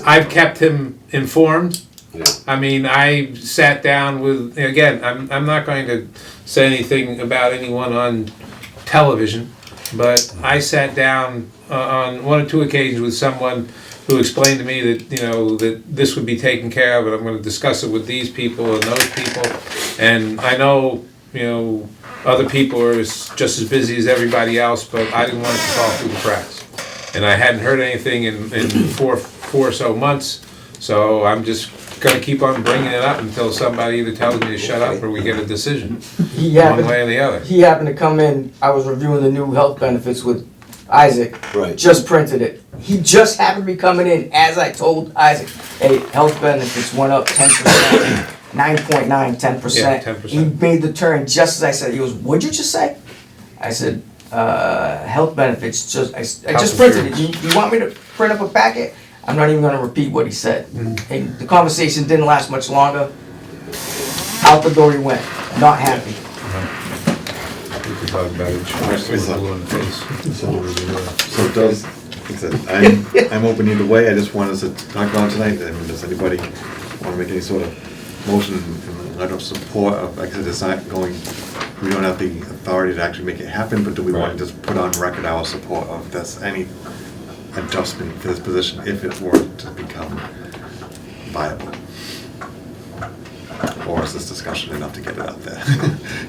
I've kept him informed. Yeah. I mean, I sat down with, again, I'm not going to say anything about anyone on television, but I sat down on one or two occasions with someone who explained to me that, that this would be taken care of, and I'm gonna discuss it with these people and those people. And I know, other people are just as busy as everybody else, but I didn't want it to fall through the cracks. And I hadn't heard anything in four or so months, so I'm just gonna keep on bringing it up until somebody either tells me to shut up or we get a decision, He one happened, way or the other. he happened to come in, I was reviewing the new health benefits with Isaac. Right. Just printed it. He just happened to be coming in as I told Isaac, hey, health benefits went up 10%, 9.9, 10%. Yeah, 10%. He made the turn just as I said. He goes, what'd you just say? I said, health benefits, I just printed it. You want me to print up a packet? I'm not even gonna repeat what he said. And the conversation didn't last much longer. Out the door he went, not happy. We can talk about it, just blue in the face. so does, like I said, I'm open either way. I just wanted us to talk about it tonight. I mean, does anybody want to make any sort of motion and letter of support of, like I said, it's not going, we don't have the authority to actually make it happen, but do we want to just put on record our support of this, any adjustment for this position if it were to become viable? Or is this discussion enough to get it out there?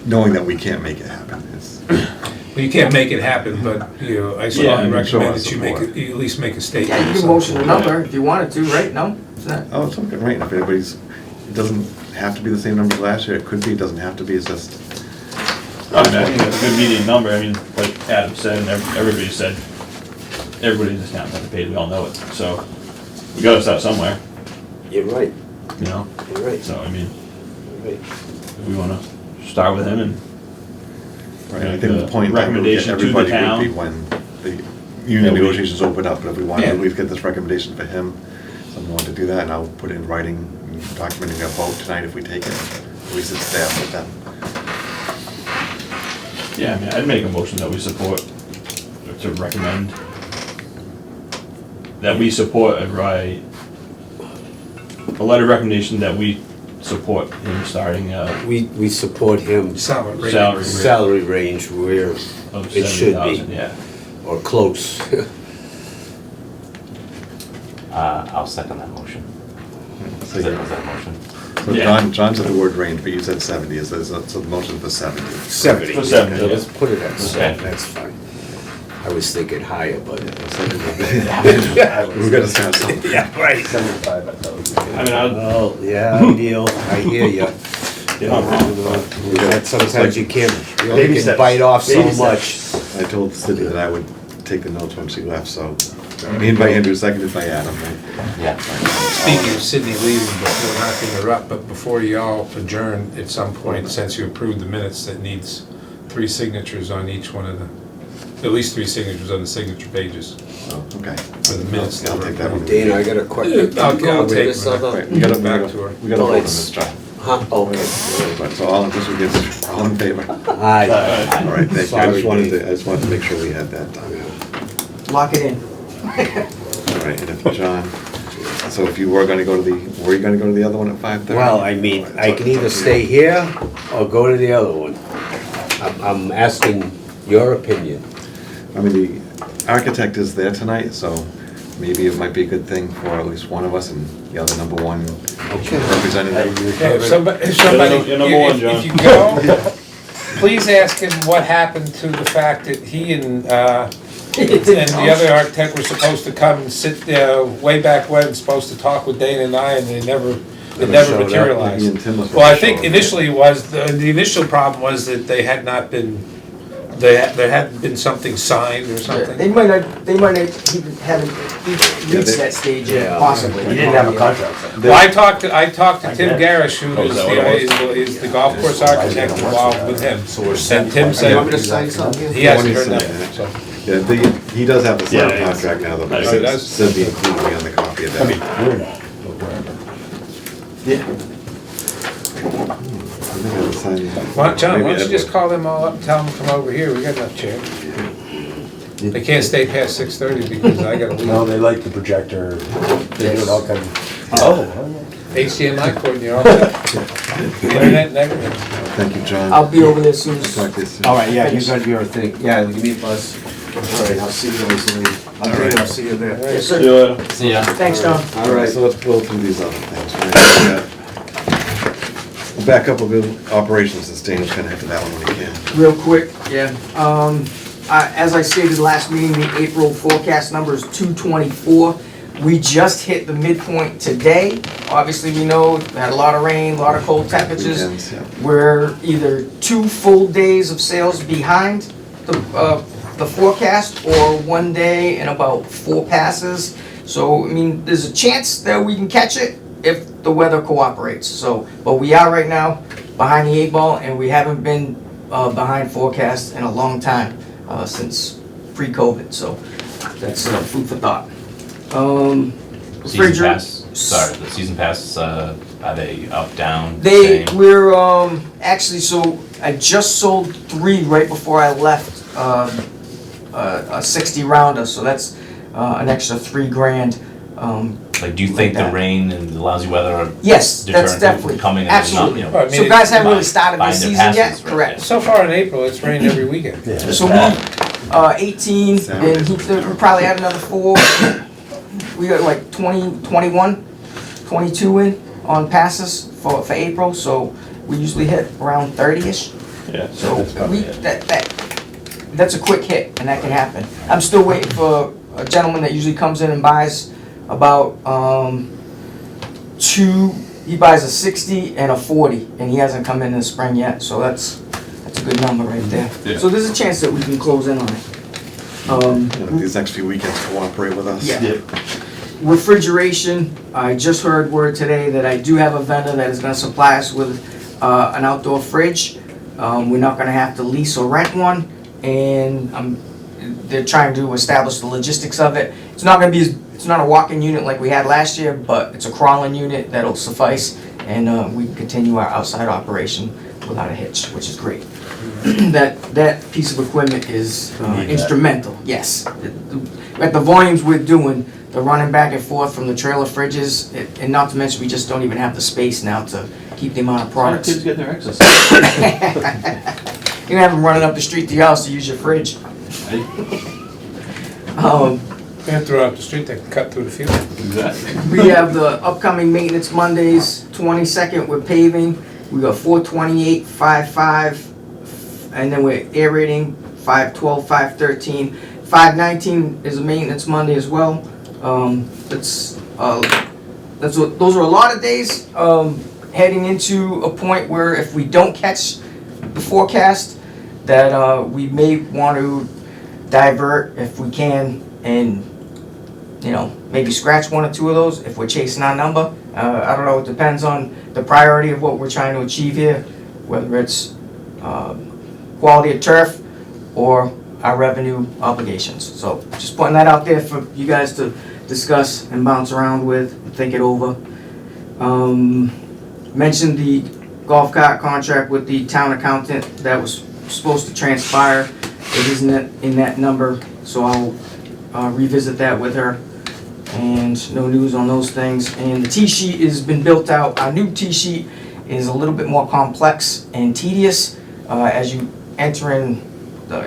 Knowing that we can't make it happen. Well, you can't make it happen, but, I Yeah, strongly I'm sure recommend I that you make, support. you at least make a statement. Yeah, you or can something. motion a number if you wanted to, right? No? Is that- Oh, it's okay, right, if anybody's, it doesn't have to be the same number as last year, it could be, it doesn't have to be, it's just. I think that's a good median number. I mean, like Adam said, and everybody said, everybody in this town has paid, we all know it. So, we gotta start somewhere, You're right, you know? you're right. So, I mean, You're right. if we wanna start with him and Right, I think the point in time to get Recommendation to the everybody would town. be when the union negotiations open up, but if we want to Yeah. at least get this recommendation for him, someone want to do that, and I'll put it in writing, documenting a vote tonight if we take it, at least it's there with them. yeah, I mean, I'd make a motion that we support, to recommend, that we support a letter of recommendation that we support him starting, We support him Salary rate. salary salary range where, of it should be. 70,000, yeah. or close. I'll second that motion. So Was that a motion? Yeah. John said the word range, but you said 70, so the motion for 70. 70. For 70, Yeah, yeah. Let's put it at 70, Okay. that's fine. I was thinking higher, but. We've got to start something. Yeah, right. 75, I thought was good. I mean, I'd, Oh, yeah, Neil, I hear you. Sometimes you can't, you only Baby can steps. bite off so Baby much. steps. I told Cindy that I would take the notes when she left, so, made by Andrew, seconded by Adam, right? Yeah. Speaking of Sydney leaving, before, not to interrupt, but before y'all adjourn at some point, since you approved the minutes, that needs 3 signatures on each one of the at least 3 signatures on the signature pages Oh, okay. for the minutes. I'll take that one. Dana, I got a question. I'll take this it. other. Right, we gotta, Back to her. we gotta No, vote on it's- this, John. Huh, okay. But so all, this will get, all in favor? Aye. All right, thank you. I Sorry, just wanted to make sure we had that done. Lock it in. All right, and if John, so if you were gonna go to the, were you gonna go to the other one at 5:30? Well, I mean, I can either stay here or go to the other one. I'm asking your opinion. I mean, the architect is there tonight, so maybe it might be a good thing for at least one of us and the other number one representative. Yeah, if somebody, You're number one, John. if you go, please ask him what happened to the fact that he and the other architect were supposed to come and sit there way back when, supposed to talk with Dana and I, and they never Never showed up. He materialized. and Tim was Well, I supposed to think show up. initially was, the initial problem was that they had not been, there hadn't been something signed or They something. might not even haven't reached that stage yet, Yeah. possibly. He didn't have a contract. Well, I talked to Tim Garish, who Oh, is that what it was? is the golf course architect involved with him. And Tim Do you want me to said, sign something he here? hasn't heard When he that, said so. Yeah, he does have the signed Yeah, yeah. contract now, though, but Oh, he it does? says the included on the copy of I mean, that. we're not, but wherever. Yeah. I think I have to sign that. Why don't, John, why Maybe don't you just Edward. call them all up and tell them to come over here, we got enough chairs. They can't stay past 6:30 because I gotta No, leave. they like the projector, they do it all kind of. Oh, HDMI cord in your office. Internet and everything. Thank you, John. I'll be over there as soon as. Talk to you soon. All right, yeah, you got your thing. Yeah, give me a buzz. All right, I'll see you guys later. I'll see you there. Yes, See sir. you later. See ya. Thanks, John. All right, so let's go through these other things. Right? We'll back up, we'll go operations, and Dana's gonna head to that one when he can. Real quick, yeah. As I stated last meeting, the April forecast number is 224. We just hit the midpoint today. Obviously, we know we had a lot of rain, a lot of cold temperatures. Weekends, yeah. We're either 2 full days of sales behind the forecast, or 1 day and about 4 passes. So, I mean, there's a chance that we can catch it if the weather cooperates. So, but we are right now behind the 8 ball, and we haven't been behind forecast in a long time, since pre-COVID. So that's food for thought. Season Refrigerator- pass, sorry, the season pass, are they up, down, They, same? we're, actually, so I just sold 3 right before I left, a 60 rounder, so that's, an extra $3,000. Like, do you think the that. rain and the lousy weather are Yes, that's deterrent people definitely, from coming and not, absolutely. you know? Well, I mean, So guys haven't really buying- started their buying their season yet, passes, right, correct? So far in April, it's rained every weekend. yeah. So we, 18, and we probably had another 4. We got like 20, 21, 22 in on passes for April, so we usually hit around 30-ish. Yeah. So That's probably we, it. that's a quick hit, and that can happen. I'm still waiting for a gentleman that usually comes in and buys about, 2, he buys a 60 and a 40, and he hasn't come in the spring yet, so that's a good number right there. Yeah. So there's a chance that we can close in on it. You know, these next few weekends cooperate with us. Yeah. Refrigeration, I just heard word today that I do have a vendor that is gonna supply us with an outdoor fridge. We're not gonna have to lease or rent one, and they're trying to establish the logistics of it. It's not a walk-in unit like we had last year, but it's a crawl-in unit that'll suffice, and we can continue our outside operation without a hitch, which is great. That piece of equipment is instrumental, yes. At the volumes we're doing, the running back and forth from the trailer fridges, and not to mention, we just don't even have the space now to keep the amount of products. Kids get their exercise. You can have them running up the street to your house to use your fridge. And throughout the street, they can cut through the field. Exactly. We have the upcoming maintenance Mondays, 22nd with paving. We got 428, 55, and then we're aerating 512, 513. 519 is a maintenance Monday as well. Those are a lot of days, heading into a point where if we don't catch the forecast, that we may want to divert if we can, and maybe scratch 1 or 2 of those if we're chasing our number. I don't know, it depends on the priority of what we're trying to achieve here, whether it's quality of turf or our revenue obligations. So just putting that out there for you guys to discuss and bounce around with, and think it over. Mentioned the golf cart contract with the town accountant that was supposed to transpire. It isn't in that number, so I'll revisit that with her. And no news on those things. And the T-sheet has been built out. Our new T-sheet is a little bit more complex and tedious. As you enter in,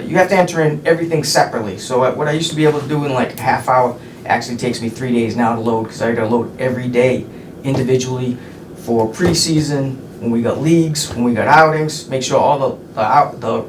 you have to enter in everything separately. So what I used to be able to do in like a half hour actually takes me 3 days now to load, because I gotta load every day individually for preseason, when we got leagues, when we got outings, make sure all the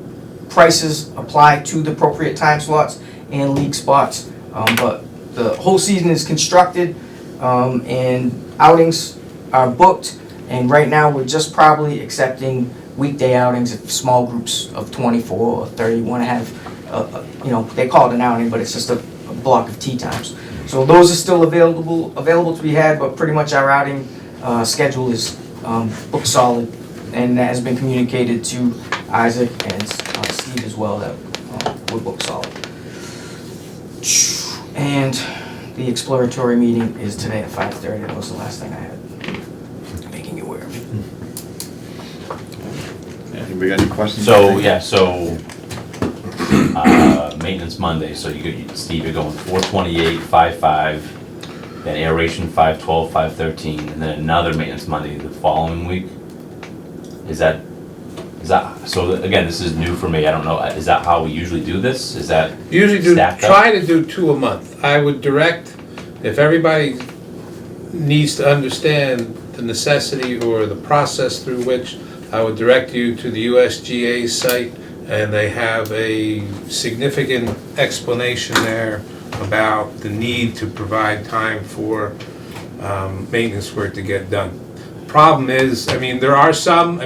prices apply to the appropriate time slots and league spots. But the whole season is constructed, and outings are booked, and right now we're just probably accepting weekday outings if small groups of 24 or 30 want to have, they call it an outing, but it's just a block of tee times. So those are still available to be had, but pretty much our outing schedule is booked solid, and that has been communicated to Isaac and Steve as well, that we're booked solid. And the exploratory meeting is today at 5:30. That was the last thing I had, making you aware of it. Anybody got any questions? So, yeah, maintenance Monday, so Steve, you're going 428, 5/5, then aeration 5/12, 5/13, and then another maintenance Monday the following week? Is that, so again, this is new for me, I don't know, is that how we usually do this? Is that Usually stacked up? try to do 2 a month. I would direct, if everybody needs to understand the necessity or the process through which, I would direct you to the USGA site, and they have a significant explanation there about the need to provide time for maintenance work to get done. Problem is, there are some,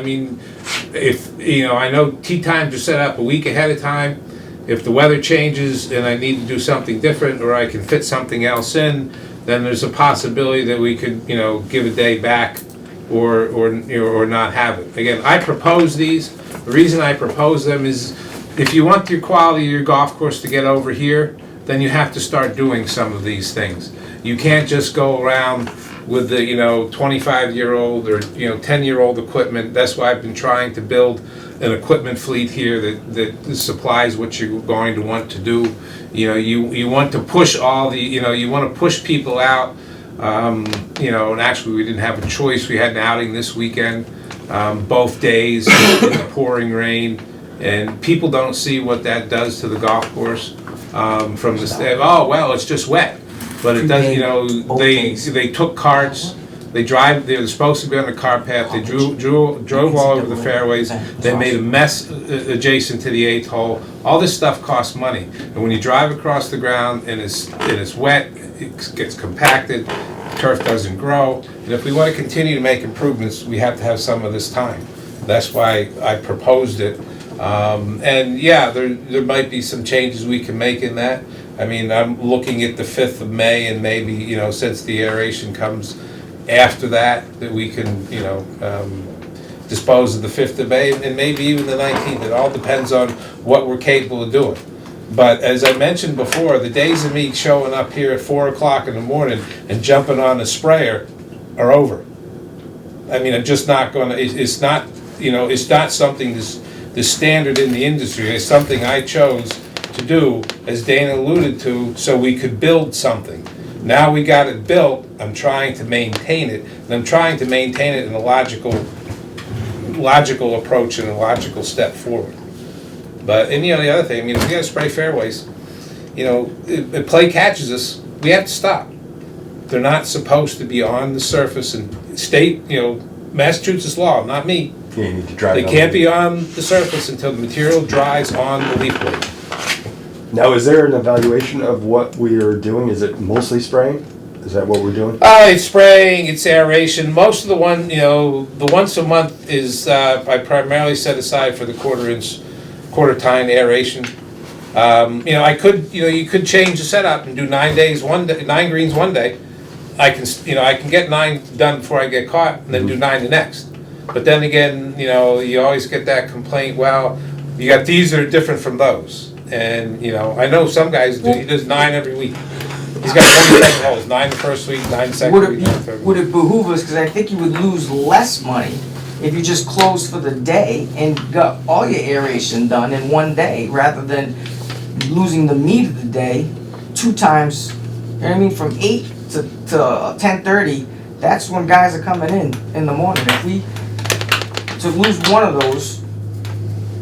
if, I know tee times are set up a week ahead of time. If the weather changes and I need to do something different, or I can fit something else in, then there's a possibility that we could, give a day back or not have it. Again, I propose these. The reason I propose them is if you want your quality of your golf course to get over here, then you have to start doing some of these things. You can't just go around with the 25-year-old or 10-year-old equipment. That's why I've been trying to build an equipment fleet here that supplies what you're going to want to do. You want to push you want to push people out. And actually we didn't have a choice. We had an outing this weekend, both days in the pouring rain, and people don't see what that does to the golf course from the stand. Oh well, it's just wet, but it does. They took carts. They're supposed to be on the cart path. They drove all over the fairways. They made a mess adjacent to the 8th hole. All this stuff costs money, and when you drive across the ground and it's wet, it gets compacted. Turf doesn't grow, and if we want to continue to make improvements, we have to have some of this time. That's why I proposed it. And yeah, there might be some changes we can make in that. I'm looking at the 5th of May, and maybe since the aeration comes after that we can dispose of the 5th of May, and maybe even the 19th. It all depends on what we're capable of doing. But as I mentioned before, the days of me showing up here at 4 o'clock in the morning and jumping on a sprayer are over. I'm just not gonna, it's not something that's standard in the industry. It's something I chose to do, as Dana alluded to, so we could build something. Now we got it built, I'm trying to maintain it, and I'm trying to maintain it in a logical approach and a logical step forward. But, the other thing, if we gotta spray fairways, if play catches us, we have to stop. They're not supposed to be on the surface, and state, Massachusetts law, not me. Yeah, you need to drive They it on. can't be on the surface until the material dries on the leaf blade. Now, is there an evaluation of what we are doing? Is it mostly spraying? Is that what we're doing? It's spraying, it's aeration. Most of the once a month is, I primarily set aside for the quarter tine aeration. I could, you could change the setup and do 9 greens one day. I can get 9 done before I get caught, and then do 9 the next. But then again, you always get that complaint, well, you got these that are different from those. And, you know, I know some guys do, he does 9 every week. He's got 27 holes, 9 the first week, 9 the second Would week, it 9 the third would week. it behoove us, because I think you would lose less money if you just closed for the day and got all your aeration done in one day, rather than losing the meat of the day 2 times, you know what I mean, from 8 to 10:30, that's when guys are coming in the morning. If we, to lose one of those,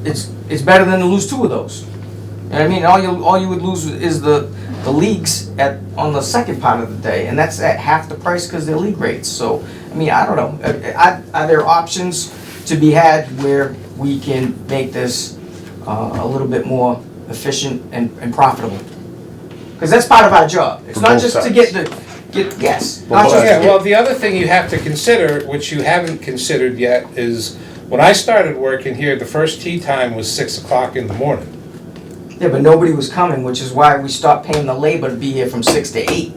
it's better than to lose 2 of those. You know what I mean? All you would lose is the leagues on the second part of the day, and that's at half the price because they're league rates. So, I mean, I don't know. Are there options to be had where we can make this a little bit more efficient and profitable? Because that's part of our job. It's For not both just to sides. get yes. Well, Not just to Yeah, well, get, the other thing you have to consider, which you haven't considered yet, is when I started working here, the first tee time was 6 o'clock in the morning. yeah, but nobody was coming, which is why we stopped paying the labor to be here from 6 to 8.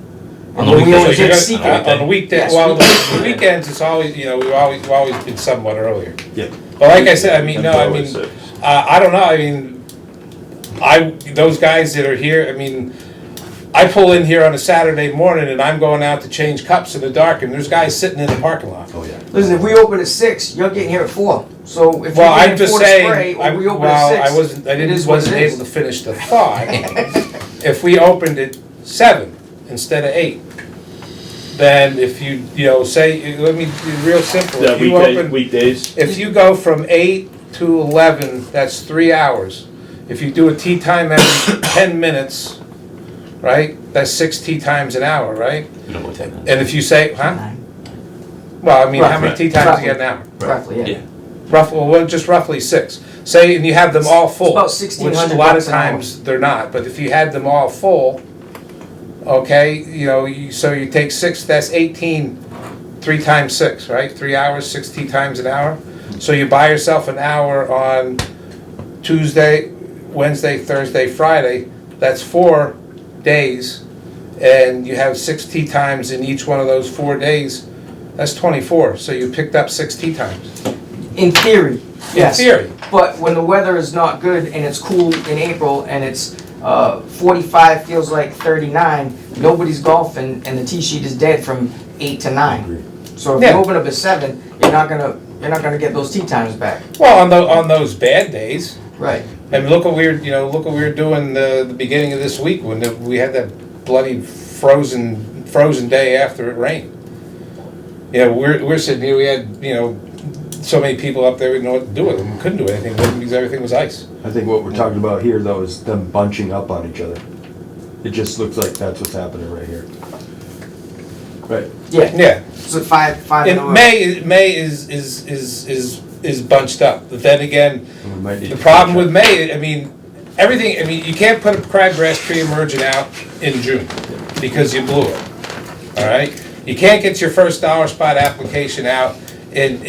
On And the then we weekdays, only so you did got- secret. On the weekday, Yes, well, weekends. the weekends, it's always, you know, we've always been somewhat earlier. Yeah. But like I said, I mean, no, I Until mean, it's 6. I don't know, I mean, those guys that are here, I mean, I pull in here on a Saturday morning and I'm going out to change cups in the dark and there's guys sitting in the parking lot. Oh, yeah. Listen, if we open at 6, you're getting here at 4. So if Well, you're I'm getting just 4 to saying, spray, I, or we open well, at 6, I wasn't, I it didn't, is what wasn't it is. able to finish the thought. If we opened at 7 instead of 8, then if you know, say, let me be real simple. Yeah, If you open, weekdays. if you go from 8 to 11, that's 3 hours. If you do a tee time every 10 minutes, right, that's 6 tee times an hour, right? You know, 10 minutes. And if you say, huh? 9. Well, I mean, how many Roughly. tee times do you get an hour? Roughly, yeah. Yeah. Well, just roughly 6. Say, and you have them all full. about Which a $1,600 lot of an hour. times they're not, but if you had them all full, okay, you know, so you take 6, that's 18, 3 times 6, right? 3 hours, 6 tee times an hour. So you buy yourself an hour on Tuesday, Wednesday, Thursday, Friday, that's 4 days, and you have 6 tee times in each one of those 4 days, that's 24, so you picked up 6 tee times. In theory, yes. In theory. But when the weather is not good and it's cool in April and it's 45 feels like 39, nobody's golfing and the tee sheet is dead from 8 to 9. So if Yeah. you open up at 7, you're not gonna get those tee times back. Well, on those bad days, Right. and look what we were doing the beginning of this week when we had that bloody frozen day after it rained. You know, we're sitting here, we had, you know, so many people up there, we didn't know what to do with them, we couldn't do anything with them because everything was ice. I think what we're talking about here, though, is them bunching up on each other. It just looks like that's what's happening right here. Right. Yeah. Yeah, So five in a row. and May is bunched up, but then again, And we might need the to problem catch with May, I mean, you can't put a crabgrass tree emergent out in June because you blew it, all right? You can't get your first dollar spot application out in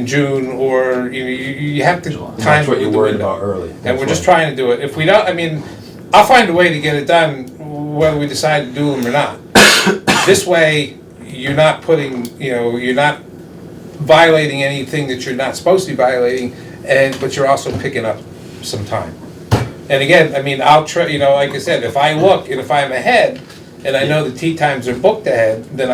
June, or you have to up. time That's it what you're with the worried window. about early. And That's we're just why. trying to do it. If we don't, I mean, I'll find a way to get it done, whether we decide to do them or not. This way, you're not putting, you're not violating anything that you're not supposed to be violating, but you're also picking up some time. And again, I mean, I'll try, like I said, if I look and if I'm ahead, and I know the tee times are booked ahead, then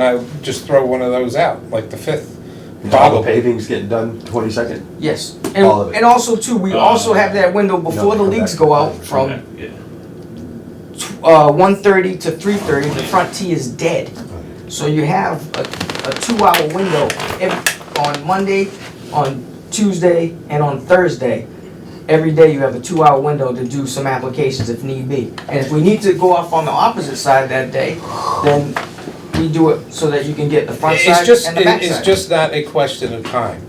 I'll just throw one of those out, like the 5th. All the Probably. paving's getting done 22nd? Yes. All of it. And also too, we also have that window before the come leagues back. go out from Yeah. 1:30 to 3:30, the front tee is dead. So you have a 2-hour window on Monday, on Tuesday, and on Thursday. Every day you have a 2-hour window to do some applications if need be. And if we need to go off on the opposite side that day, then we do it so that you can get the front side and the back It's side. just not a question of time.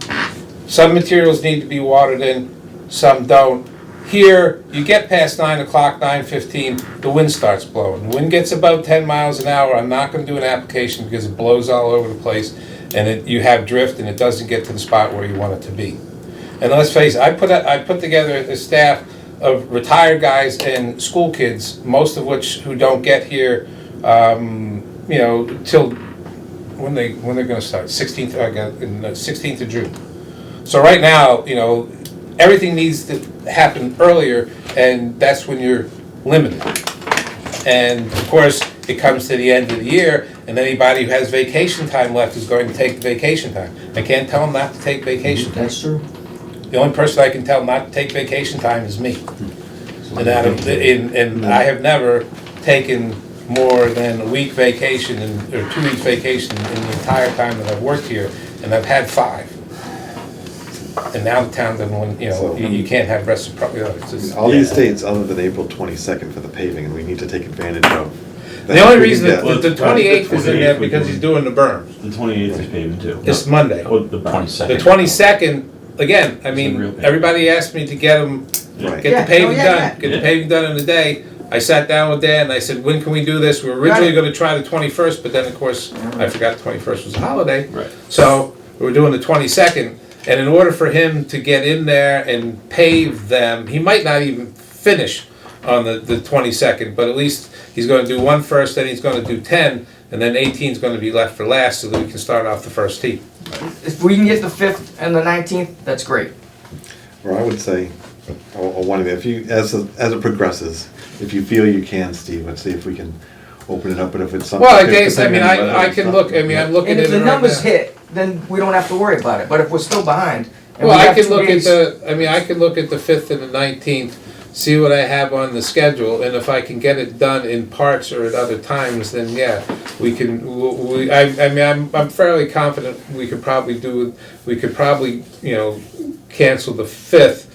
Some materials need to be watered in, some don't. Here, you get past 9 o'clock, 9:15, the wind starts blowing. The wind gets about 10 miles an hour, I'm not gonna do an application because it blows all over the place, and you have drift and it doesn't get to the spot where you want it to be. And let's face it, I put together a staff of retired guys and school kids, most of which who don't get here, till when they're gonna start, 16th, 16th of June. So right now, everything needs to happen earlier, and that's when you're limited. And of course, it comes to the end of the year, and anybody who has vacation time left is going to take vacation time. I can't tell them not to take vacation time. That's true. The only person I can tell not to take vacation time is me. And I have never taken more than a week vacation or 2 weeks vacation in the entire time that I've worked here, and I've had 5. And now the town doesn't want, you can't have reciprocity. All these dates other than April 22nd for the paving, and we need to take advantage of. The only reason that the 28th is in there because he's doing the berms. The 28th is paving too. It's Monday. Oh, the 22nd. The 22nd, again, I It's the real mean, paving. everybody asked me to get them, Right. get Yeah, the paving oh, yeah, done, yeah. get the paving done in a day. I sat down with Dan and I said, when can we do this? We were originally Right. gonna try the 21st, but then of course, I forgot the 21st was a holiday. Right. So, we were doing the 22nd, and in order for him to get in there and pave them, he might not even finish on the 22nd, but at least he's gonna do one first, then he's gonna do 10, and then 18 is gonna be left for last, so that we can start off the first tee. If we can get the 5th and the 19th, that's great. Or I would say, or one of the, if you, as it progresses, if you feel you can, Steve, let's see if we can open it up, but if it's something. Well, I guess, I mean, depending on I whether can it's look, I something- mean, I'm looking And at if it the right numbers now. hit, then we don't have to worry about it. But if we're still behind, and Well, we I have can 2 look at days, I can look at the 5th and the 19th, see what I have on the schedule, and if I can get it done in parts or at other times, then yeah, we can, I mean, I'm fairly confident we could probably cancel the 5th.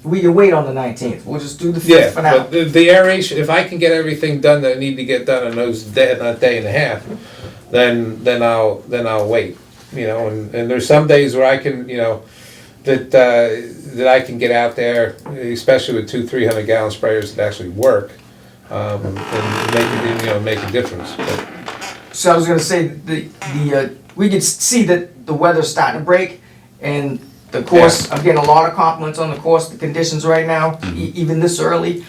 we can wait on the 19th. We'll just do the 5th Yeah, for now. but the aeration, if I can get everything done that I need to get done in those that day and a half, then I'll wait, and there's some days where I can, that I can get out there, especially with 200-300 gallon sprayers that actually work, and make a difference. But, So I was gonna say, we could see that the weather's starting to break, and the course, I'm getting a lot of compliments on the course, the conditions right now, even this early.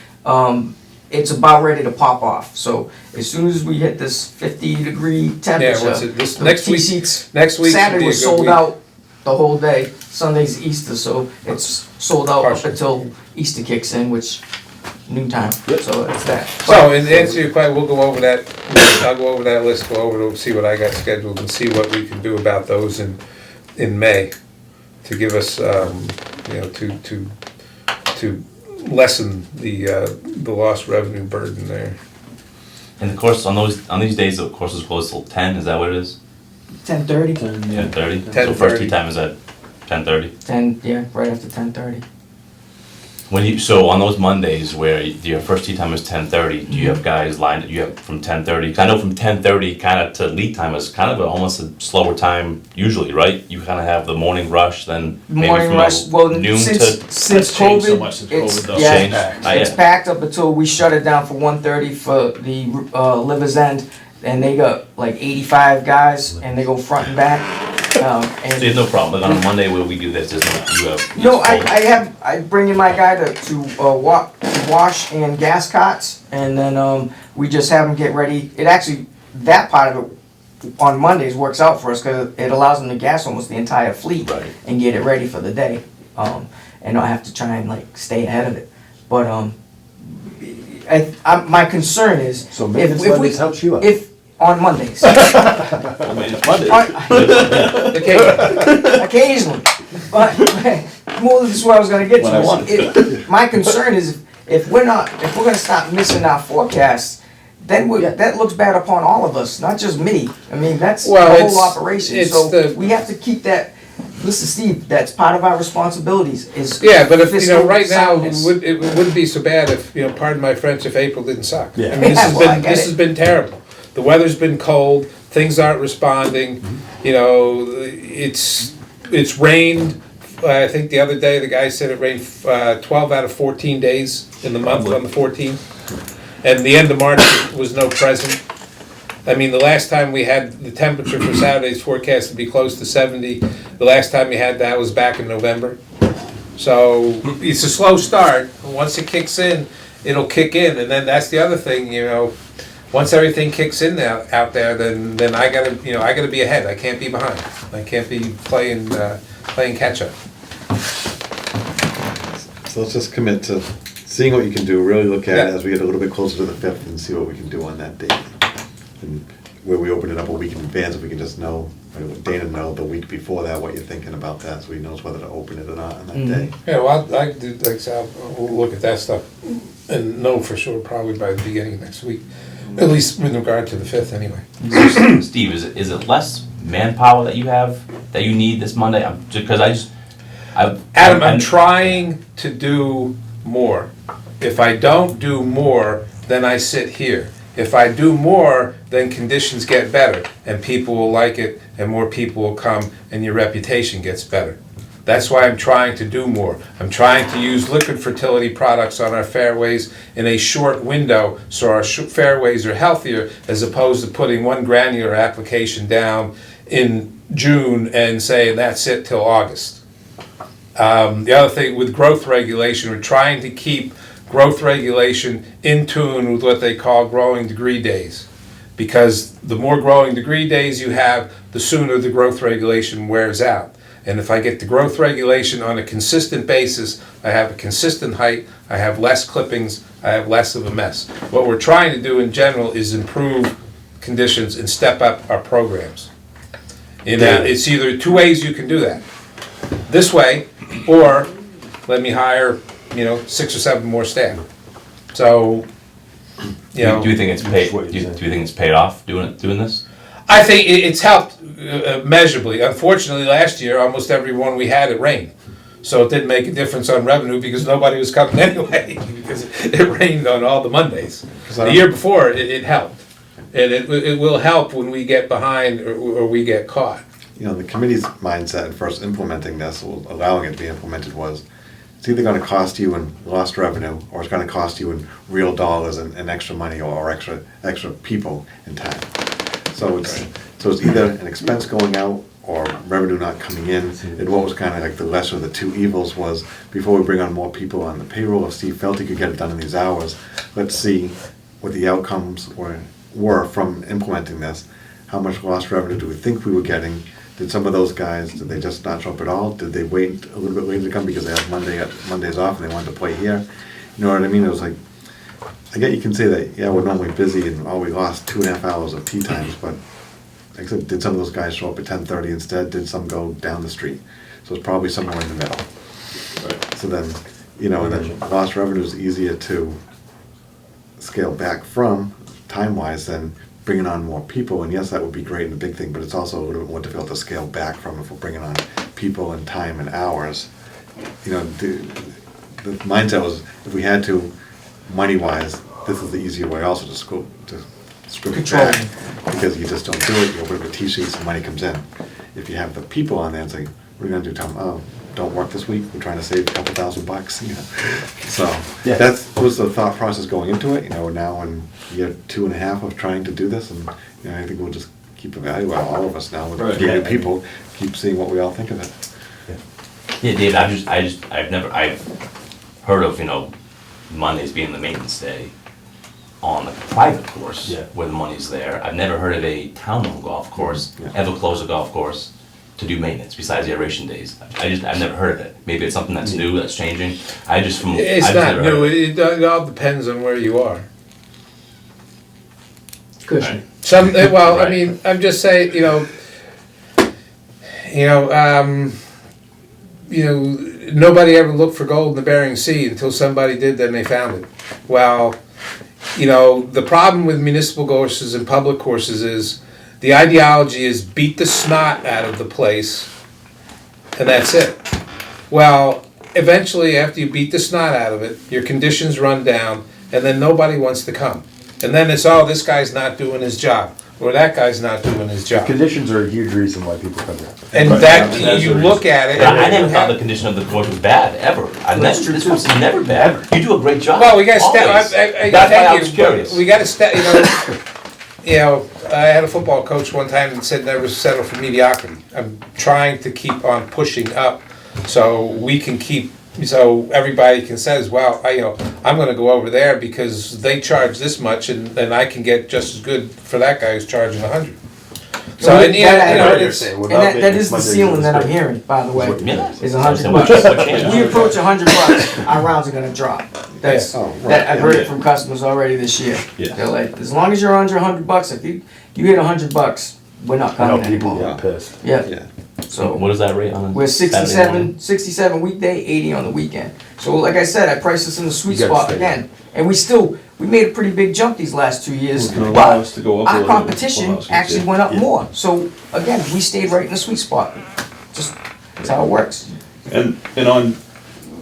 It's about ready to pop off, so as soon as we hit this 50-degree temperature. what's it, this the next tee week? sheets- Next week should Saturday be a was good sold week. out the whole day, Sunday's Easter, so it's sold out up Partial. until Easter kicks in, which noontime, so it's that. So, in answer to your question, we'll go over that, I'll go over that list, go over to see what I got scheduled and see what we can do about those in May to give us, to lessen the lost revenue burden there. And the course, on these days, the course is closed till 10, is that what it is? 10:30, 10:30? So 10:30. first tee time is at 10:30? 10, yeah, right after 10:30. So on those Mondays where your first tee time is 10:30, do you have guys lined, you have from 10:30? 'Cause I know from 10:30 kind of to lead time is kind of almost a slower time usually, right? You kind of have the morning rush, then maybe Morning from rush, well, noon since That's changed so COVID, much since it's, COVID, though. yeah, Changed? it's Yeah. packed up until we shut it down for 1:30 for the Livers End, and they got like 85 guys, and they go front and back. So there's And no problem, like on a Monday where we do this, there's no, you have. no, I bring in my guy to wash and gas cots, and then we just have them get ready. It actually, that part of it on Mondays works out for us because it allows them to gas almost the entire fleet Right. and get it ready for the day, and not have to try and like stay ahead of it. But my concern is So maintenance if we Mondays helps you out. if on Mondays. I mean, it's Monday. Occasionally, but more this is what I was gonna get When I to. want My concern is if we're gonna stop missing our forecasts, then that looks bad upon all of us, not just me. I mean, that's the Well, whole it's- operation, it's so the- we have to keep that. Listen, Steve, that's part of our responsibilities is Yeah, but if, fiscal right now, soundness. it wouldn't be so bad if, pardon my French, if April didn't suck. Yeah. I mean, Yeah, well, I get this it. has been terrible. The weather's been cold, things aren't responding, it's rained. I think the other day, the guy said it rained 12 out of 14 days in the month on the 14th. And the end of March was no present. I mean, the last time we had the temperature for Saturday's forecast to be close to 70, the last time we had that was back in November. So it's a slow start. Once it kicks in, it'll kick in. And then that's the other thing, once everything kicks in out there, then I gotta be ahead. I can't be behind. I can't be playing catch up. So let's just commit to seeing what you can do, really look at it Yeah. as we get a little bit closer to the 5th and see what we can do on that date. And where we open it up a week in advance, if we can just know, or let Dana know the week before that, what you're thinking about that, so he knows whether to open it or not on that day. Yeah, well, I do, like I said, we'll look at that stuff and know for sure probably by the beginning of next week, at least with regard to the 5th anyway. So, Steve, is it less manpower that you have, that you need this Monday? Adam, I'm trying to do more. If I don't do more, then I sit here. If I do more, then conditions get better, and people will like it, and more people will come, and your reputation gets better. That's why I'm trying to do more. I'm trying to use liquid fertility products on our fairways in a short window, so our fairways are healthier, as opposed to putting one granular application down in June and saying that's it till August. The other thing with growth regulation, we're trying to keep growth regulation in tune with what they call growing degree days. Because the more growing degree days you have, the sooner the growth regulation wears out. And if I get the growth regulation on a consistent basis, I have a consistent height, I have less clippings, I have less of a mess. What we're trying to do in general is improve conditions and step up our programs. And it's either two ways you can do that. This way, or let me hire 6 or 7 more staff. So, Do you think it's paid? Do you think it's paid off doing this? I think it's helped measurably. Unfortunately, last year almost everyone we had it rained, so it didn't make a difference on revenue because nobody was coming anyway because it rained on all the Mondays. The year before it helped, and it will help when we get behind or we get caught. The committee's mindset in first implementing this, or allowing it to be implemented, was it's either gonna cost you in lost revenue, or it's gonna cost you in real dollars and extra money or extra people and time. So it's either an expense going out or revenue not coming in. And what was kind of like the lesser of the two evils was, before we bring on more people on the payroll, if Steve felt he could get it done in these hours, let's see what the outcomes were from implementing this. How much lost revenue do we think we were getting? Did some of those guys, did they just not show up at all? Did they wait a little bit later to come because they had Mondays off and they wanted to play here? You know what I mean? It was like, I get you can say that, yeah, we're normally busy and we lost 2.5 hours of tea times, but like I said, did some of those guys show up at 10:30 instead? Did some go down the street? So it's probably somewhere in the middle. Right. So then, and then lost revenue is easier to scale back from, time-wise, than bringing on more people. And yes, that would be great and a big thing, but it's also a little bit more difficult to scale back from if we're bringing on people and time and hours. The mindset was, if we had to, money-wise, this is the easier way also to script it back, because you just don't do it. You open up a T-sheet, some money comes in. If you have the people on there, it's like, what are you gonna do, Tom? Oh, don't work this week, we're trying to save a couple $1,000, So Yeah. that was the thought process going into it. We're now in year 2.5 of trying to do this, and I think we'll just keep evaluating, all of us now with Right. new people, keep seeing what we all think of it. Yeah, Dave. I've heard of Mondays being the maintenance day on a private course Yeah. where the money's there. I've never heard of a town-owned golf course Yeah. ever close a golf course to do maintenance besides the aeration days. I've never heard of it. Maybe it's something that's new, that's changing. It's I've just not never heard new. of it. It all depends on where you are. Cushion. Well, I Right. mean, I'm just saying, nobody ever looked for gold in the Bering Sea until somebody did, then they found it. Well, the problem with municipal courses and public courses is the ideology is beat the snot out of the place, and that's it. Well, eventually, after you beat the snot out of it, your conditions run down, and then nobody wants to come. And then it's, oh, this guy's not doing his job, or that guy's not doing his job. Conditions are a huge reason why people come here. And Right. that, That's you the look at it. But I and never you thought the have- condition of the course was bad, ever. That's true, This too. was never bad. You do a great job. Well, we gotta step, Always. I That's why I thank was you, curious. but we gotta step, I had a football coach one time that said never settle for mediocrity. I'm trying to keep on pushing up so we can keep, so everybody can says, well, I'm gonna go over there because they charge this much and I can get just as good for that guy who's charging 100. So, and yeah, That I you know, heard. it's, And that is the ceiling that I'm hearing, by the way, Yeah. is $100. What changed? If we approach $100, our rounds are gonna drop. That's, Yeah. Oh, right. that, I've heard it from customers already this year. Yeah. They're like, as long as you're under $100, if you hit $100, we're not I know coming people anymore. get pissed. Yeah, Yeah. so. What is that rate on a We're Saturday 67, morning? 67 weekday, 80 on the weekend. So like I said, I priced this in the sweet You gotta spot stay. again. And we made a pretty big jump these last 2 years. It's gonna allow us But to go up a our little bit. competition Allow us to actually see. went up Yeah. more. So again, we stayed right in the sweet spot. Just, that's how it works. And on,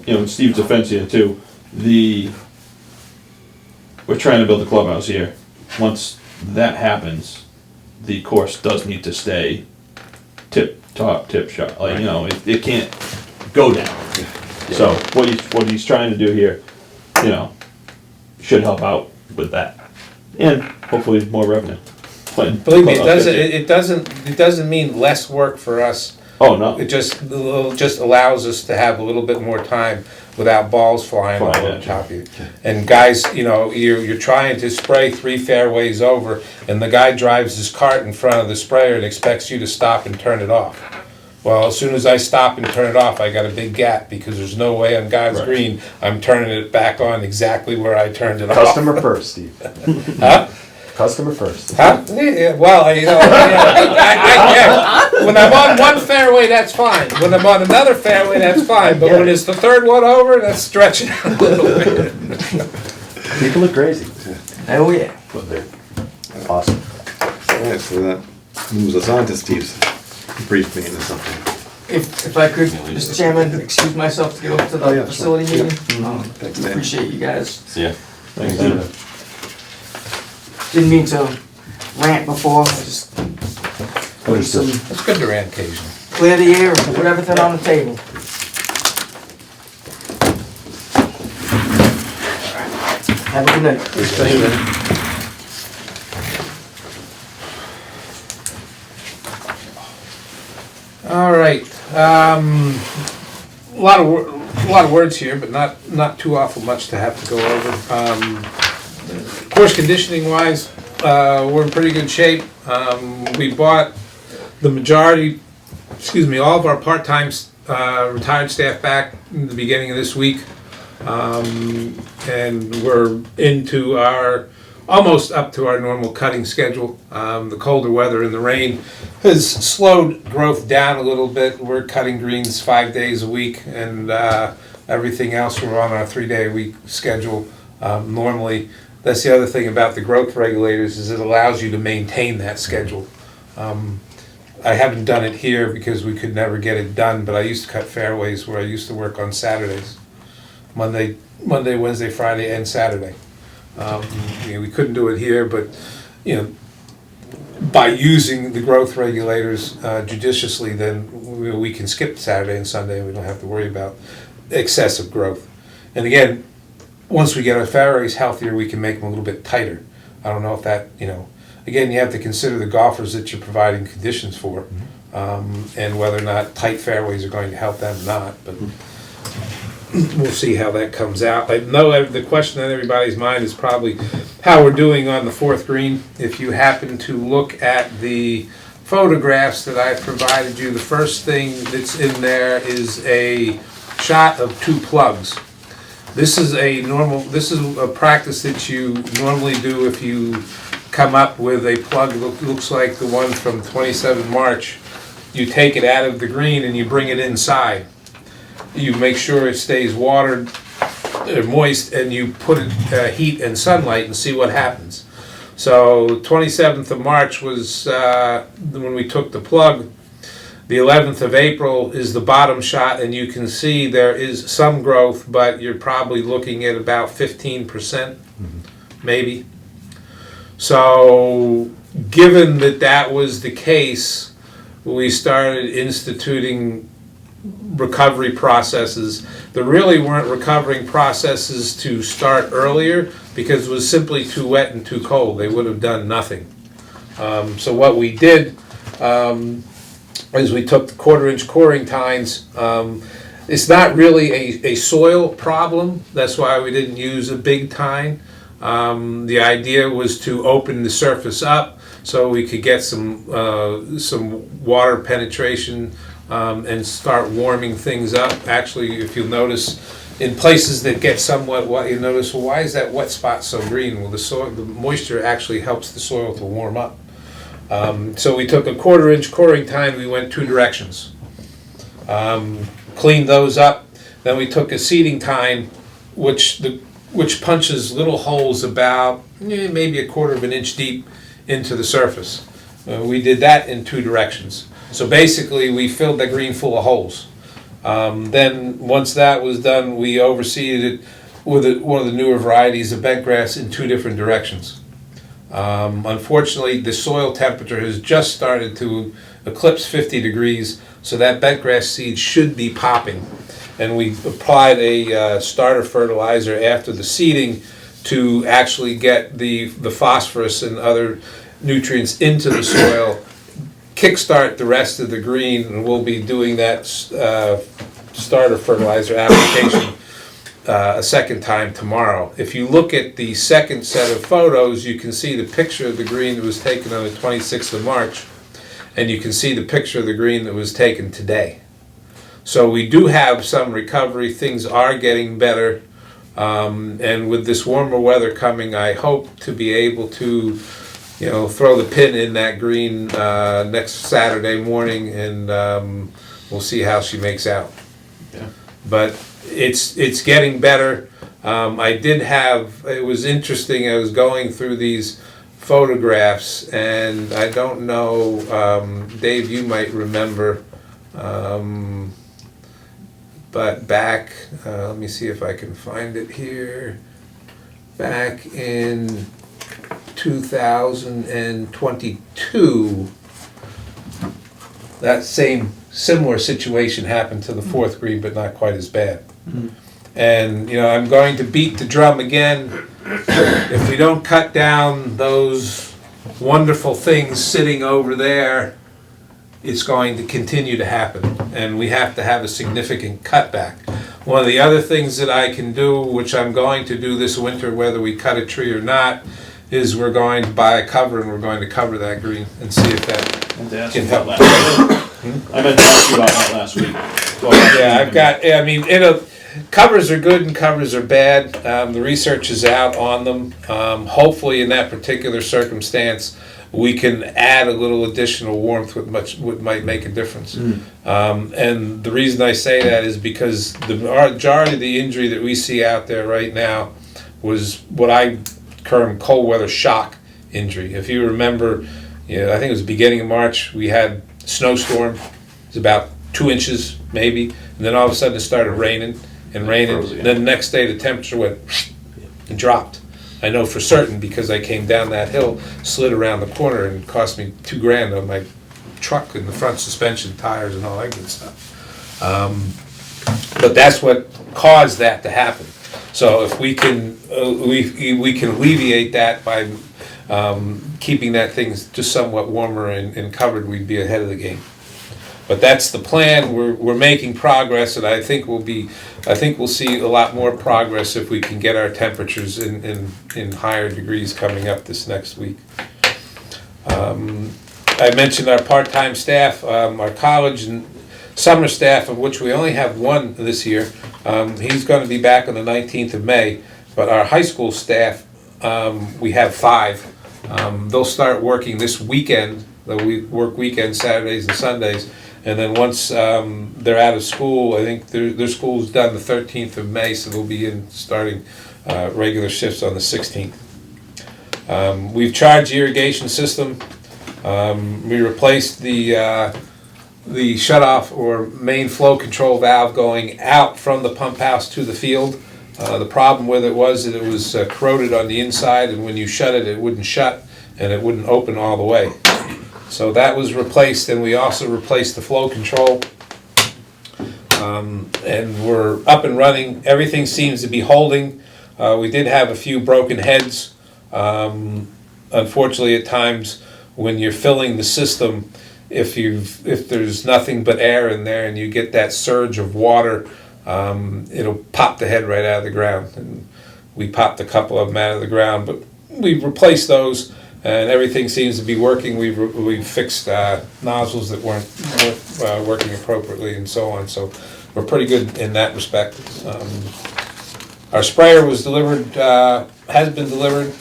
in Steve's defense here too, we're trying to build a clubhouse here. Once that happens, the course does need to stay tip shot. Like, it can't go down. So what he's trying to do here, should help out with that. And hopefully more revenue. believe me, it doesn't mean less work for us. Oh, no. It just allows us to have a little bit more time without balls flying all Flying, over yeah. top of you. And guys, you're trying to spray 3 fairways over, and the guy drives his cart in front of the sprayer and expects you to stop and turn it off. Well, as soon as I stop and turn it off, I got a big gap, because there's no way on God's Right. green I'm turning it back on exactly where I turned it off. Customer first, Steve. Huh? Customer first. Huh? Yeah, well, yeah, when I'm on one fairway, that's fine. When I'm on another fairway, that's fine. But when it's the third one over, that's stretching out a little bit. People are crazy, Oh yeah. but they're awesome. Alright, so that moves us on to Steve's brief meeting or something. If I could, Mr. Chairman, excuse myself to get over to Oh, the yeah, facility sure. meeting. Thanks, Dan. Appreciate you guys. See ya. Thanks, David. Didn't mean to rant before, I just put some, It's good to rant occasionally. clear the air and put everything on the table. Have a good night. All right. A lot of words here, but not too awful much to have to go over. Course conditioning wise, we're in pretty good shape. We bought the majority, all of our part-time retired staff back in the beginning of this week. And we're almost up to our normal cutting schedule. The colder weather and the rain has slowed growth down a little bit. We're cutting greens 5 days a week, and everything else we're on our 3-day-a-week schedule normally. That's the other thing about the growth regulators, is it allows you to maintain that schedule. I haven't done it here because we could never get it done, but I used to cut fairways where I used to work on Saturdays. Monday, Wednesday, Friday, and Saturday. We couldn't do it here, but by using the growth regulators judiciously, then we can skip Saturday and Sunday, and we don't have to worry about excessive growth. And again, once we get our fairways healthier, we can make them a little bit tighter. I don't know if that, again, you have to consider the golfers that you're providing conditions for, and whether or not tight fairways are going to help them or not, but we'll see how that comes out. I know the question on everybody's mind is probably how we're doing on the 4th green. If you happen to look at the photographs that I provided you, the first thing that's in there is a shot of 2 plugs. This is a practice that you normally do if you come up with a plug that looks like the one from 27 March. You take it out of the green and you bring it inside. You make sure it stays watered, moist, and you put it heat and sunlight and see what happens. So 27th of March was when we took the plug. The 11th of April is the bottom shot, and you can see there is some growth, but you're probably looking at about 15%, maybe. So given that was the case, we started instituting recovery processes. There really weren't recovering processes to start earlier because it was simply too wet and too cold. They would have done nothing. So what we did is we took the 1/4-inch coring tines. It's not really a soil problem. That's why we didn't use a big tine. The idea was to open the surface up so we could get some water penetration and start warming things up. Actually, if you'll notice, in places that get somewhat wet, you notice, well, why is that wet spot so green? Well, the moisture actually helps the soil to warm up. So we took a 1/4 inch coring tine, we went 2 directions. Cleaned those up, then we took a seeding tine, which punches little holes about maybe 1/4 of an inch deep into the surface. We did that in 2 directions. So basically, we filled the green full of holes. Then once that was done, we overseeded it with one of the newer varieties of bentgrass in 2 different directions. Unfortunately, the soil temperature has just started to eclipse 50 degrees, so that bentgrass seed should be popping. And we applied a starter fertilizer after the seeding to actually get the phosphorus and other nutrients into the soil, kickstart the rest of the green, and we'll be doing that starter fertilizer application a second time tomorrow. If you look at the second set of photos, you can see the picture of the green that was taken on the 26th of March, and you can see the picture of the green that was taken today. So we do have some recovery, things are getting better, and with this warmer weather coming, I hope to be able to, throw the pin in that green next Saturday morning, and we'll see how she makes out. Yeah. But it's getting better. It was interesting, I was going through these photographs, and I don't know, Dave, you might remember, but back, let me see if I can find it here, back in 2022, that similar situation happened to the 4th green, but not quite as bad. And I'm going to beat the drum again. If we don't cut down those wonderful things sitting over there, it's going to continue to happen, and we have to have a significant cutback. One of the other things that I can do, which I'm going to do this winter, whether we cut a tree or not, is we're going to buy a cover, and we're going to cover that green and see if that can help. I meant to ask you about that last week. Covers are good and covers are bad. The research is out on them. Hopefully in that particular circumstance, we can add a little additional warmth, which might make a difference. And the reason I say that is because the majority of the injury that we see out there right now was what I term cold weather shock injury. If you remember, I think it was the beginning of March, we had a snowstorm. It was about 2 inches maybe, and then all of a sudden it started raining and raining. And then the next day the temperature went and dropped. I know for certain because I came down that hill, slid around the corner, and it cost me $2,000 on my truck and the front suspension, tires, and all that good stuff. But that's what caused that to happen. So if we can we can alleviate that by keeping that thing just somewhat warmer and covered, we'd be ahead of the game. But that's the plan. We're making progress, and I think we'll see a lot more progress if we can get our temperatures in higher degrees coming up this next week. I mentioned our part-time staff, our college and summer staff, of which we only have one this year. He's going to be back on the 19th of May, but our high school staff, we have 5. They'll start working this weekend. We work weekends, Saturdays and Sundays. And then once they're out of school, I think their school's done the 13th of May, so they'll be starting regular shifts on the 16th. We've charged the irrigation system. We replaced the shutoff or main flow control valve going out from the pump house to the field. The problem with it was that it was corroded on the inside, and when you shut it, it wouldn't shut and it wouldn't open all the way. So that was replaced, and we also replaced the flow control. And we're up and running. Everything seems to be holding. We did have a few broken heads. Unfortunately, at times when you're filling the system, if there's nothing but air in there and you get that surge of water, it'll pop the head right out of the ground. And we popped a couple of them out of the ground, but we replaced those. and everything seems to be working. We've fixed nozzles that weren't working appropriately and so on, so we're pretty good in that respect. Our sprayer was delivered, has been delivered.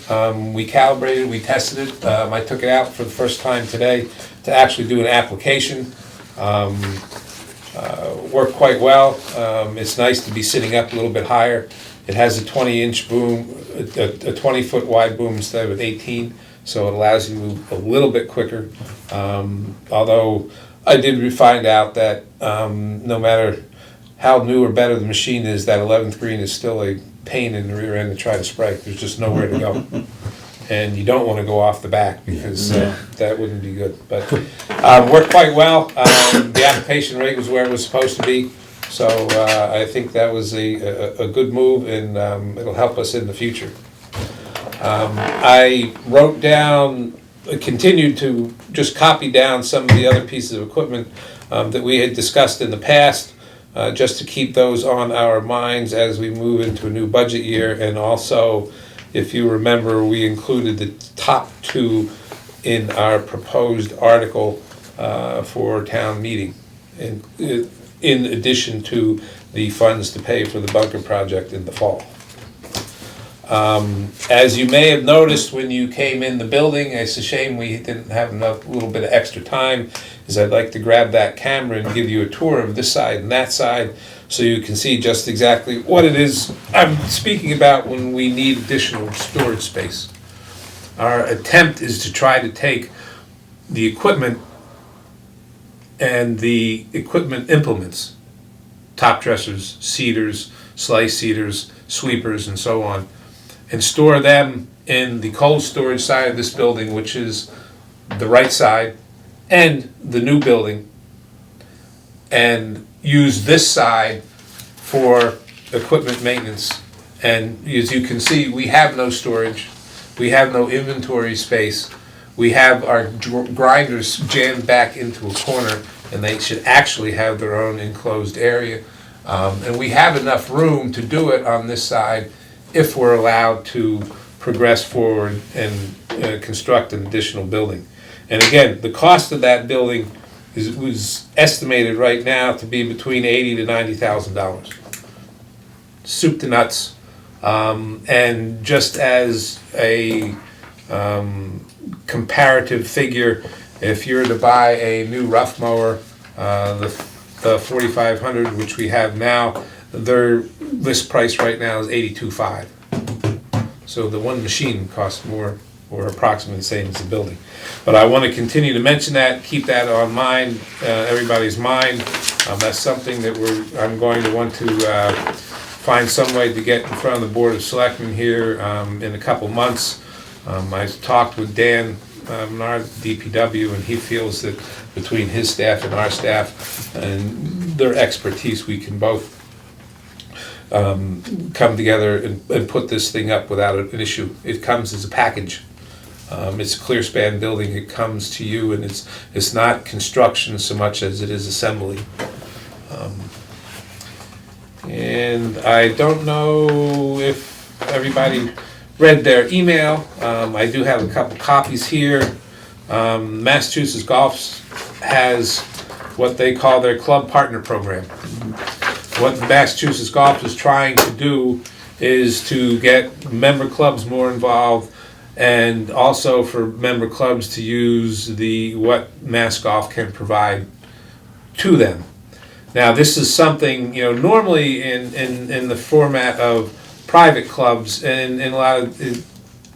We calibrated, we tested it. I took it out for the first time today to actually do an application. Worked quite well. It's nice to be sitting up a little bit higher. It has a 20-inch boom, a 20-foot wide boom instead of an 18, so it allows you to move a little bit quicker. Although I did find out that no matter how new or better the machine is, that 11th green is still a pain in the rear end to try to spray. There's just nowhere to go. And you don't want to go off the back because that wouldn't be good. But worked quite well. The application rate was where it was supposed to be. So I think that was a good move, and it'll help us in the future. I wrote down, continued to just copy down some of the other pieces of equipment that we had discussed in the past, just to keep those on our minds as we move into a new budget year. And also, if you remember, we included the top two in our proposed article for town meeting, in addition to the funds to pay for the bunker project in the fall. As you may have noticed when you came in the building, it's a shame we didn't have enough, little bit of extra time, is I'd like to grab that camera and give you a tour of this side and that side, so you can see just exactly what it is I'm speaking about when we need additional storage space. Our attempt is to try to take the equipment and the equipment implements, top dressers, seeders, slice seeders, sweepers, and so on, and store them in the cold storage side of this building, which is the right side, and the new building, and use this side for equipment maintenance. And as you can see, we have no storage, we have no inventory space, we have our grinders jammed back into a corner, and they should actually have their own enclosed area. And we have enough room to do it on this side if we're allowed to progress forward and construct an additional building. And again, the cost of that building was estimated right now to be between $80,000 to $90,000. Soup to nuts. And just as a comparative figure, if you're to buy a new rough mower, the 4500, which we have now, their list price right now is $82,500. So the one machine costs more, or approximately the same as the building. But I want to continue to mention that, keep that on mind, everybody's mind. That's something that I'm going to want to find some way to get in front of the Board of Selectmen here in a couple months. I talked with Dan in our DPW, and he feels that between his staff and our staff and their expertise, we can both come together and put this thing up without an issue. It comes as a package. It's a clear span building. It comes to you, and it's not construction so much as it is assembly. And I don't know if everybody read their email. I do have a couple copies here. Massachusetts Golf has what they call their club partner program. What Massachusetts Golf is trying to do is to get member clubs more involved, and also for member clubs to use what Mass Golf can provide to them. Now, this is something, normally in the format of private clubs, and in a lot of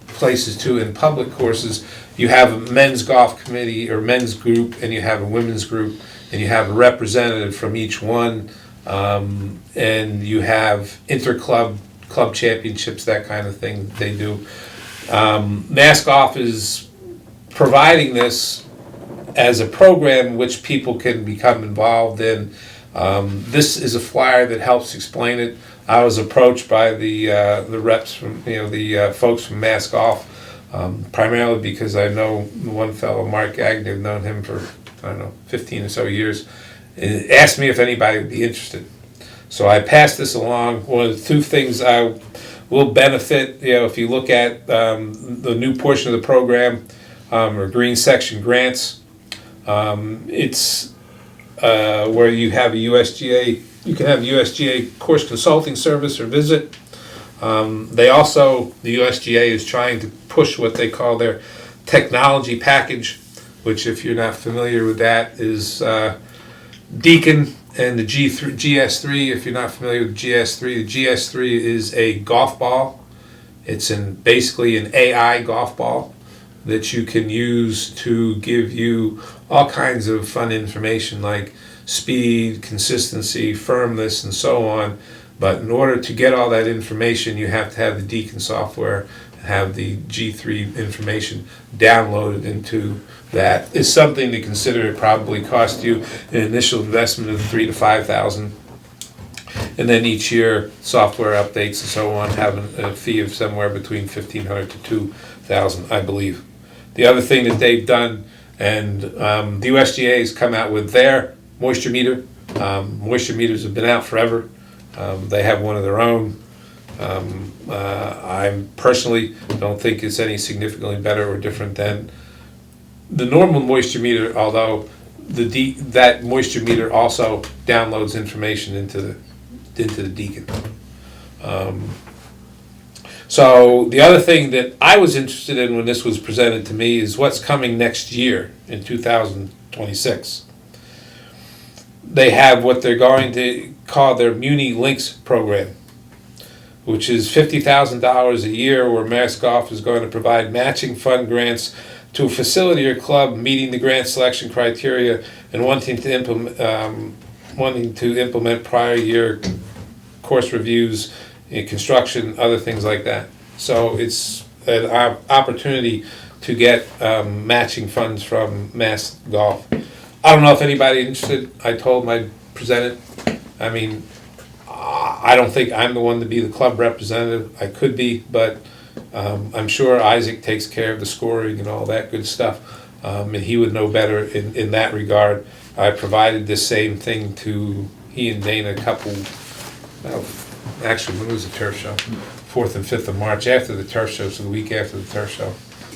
places too, in public courses, you have a men's golf committee or men's group, and you have a women's group, and you have a representative from each one, and you have club championships, that kind of thing they do. Mass Golf is providing this as a program which people can become involved in. This is a flyer that helps explain it. I was approached by the reps from, the folks from Mass Golf, primarily because I know one fellow, Mark Agnew, I've known him for, 15 or so years, and asked me if anybody would be interested. So I passed this along. One of the two things I will benefit, if you look at the new portion of the program, or green section grants. It's where you have a USGA, you can have USGA course consulting service or visit. The USGA is trying to push what they call their technology package, which, if you're not familiar with that, is Deacon and the GS3. If you're not familiar with GS3, the GS3 is a golf ball. It's basically an AI golf ball that you can use to give you all kinds of fun information like speed, consistency, firmness, and so on. But in order to get all that information, you have to have the Deacon software and have the G3 information downloaded into that. It's something to consider. It probably cost you an initial investment of $3,000 to $5,000. And then each year, software updates and so on, having a fee of somewhere between $1,500 to $2,000, I believe. The other thing that they've done, and the USGA has come out with their moisture meter. Moisture meters have been out forever. They have one of their own. I personally don't think it's any significantly better or different than the normal moisture meter, although that moisture meter also downloads information into the Deacon. So the other thing that I was interested in when this was presented to me is what's coming next year in 2026. They have what they're going to call their Muni Links program, which is $50,000 a year, where Mass Golf is going to provide matching fund grants to a facility or club meeting the grant selection criteria and wanting to implement prior year course reviews in construction, other things like that. So it's an opportunity to get matching funds from Mass Golf. I don't know if anybody's interested. I told them I'd present it. I mean, I don't think I'm the one to be the club representative. I could be, but I'm sure Isaac takes care of the scoring and all that good stuff, and he would know better in that regard. I provided the same thing to he and Dana a couple, actually, when was the turf show? 4th and 5th of March, after the turf show, so the week after the turf show.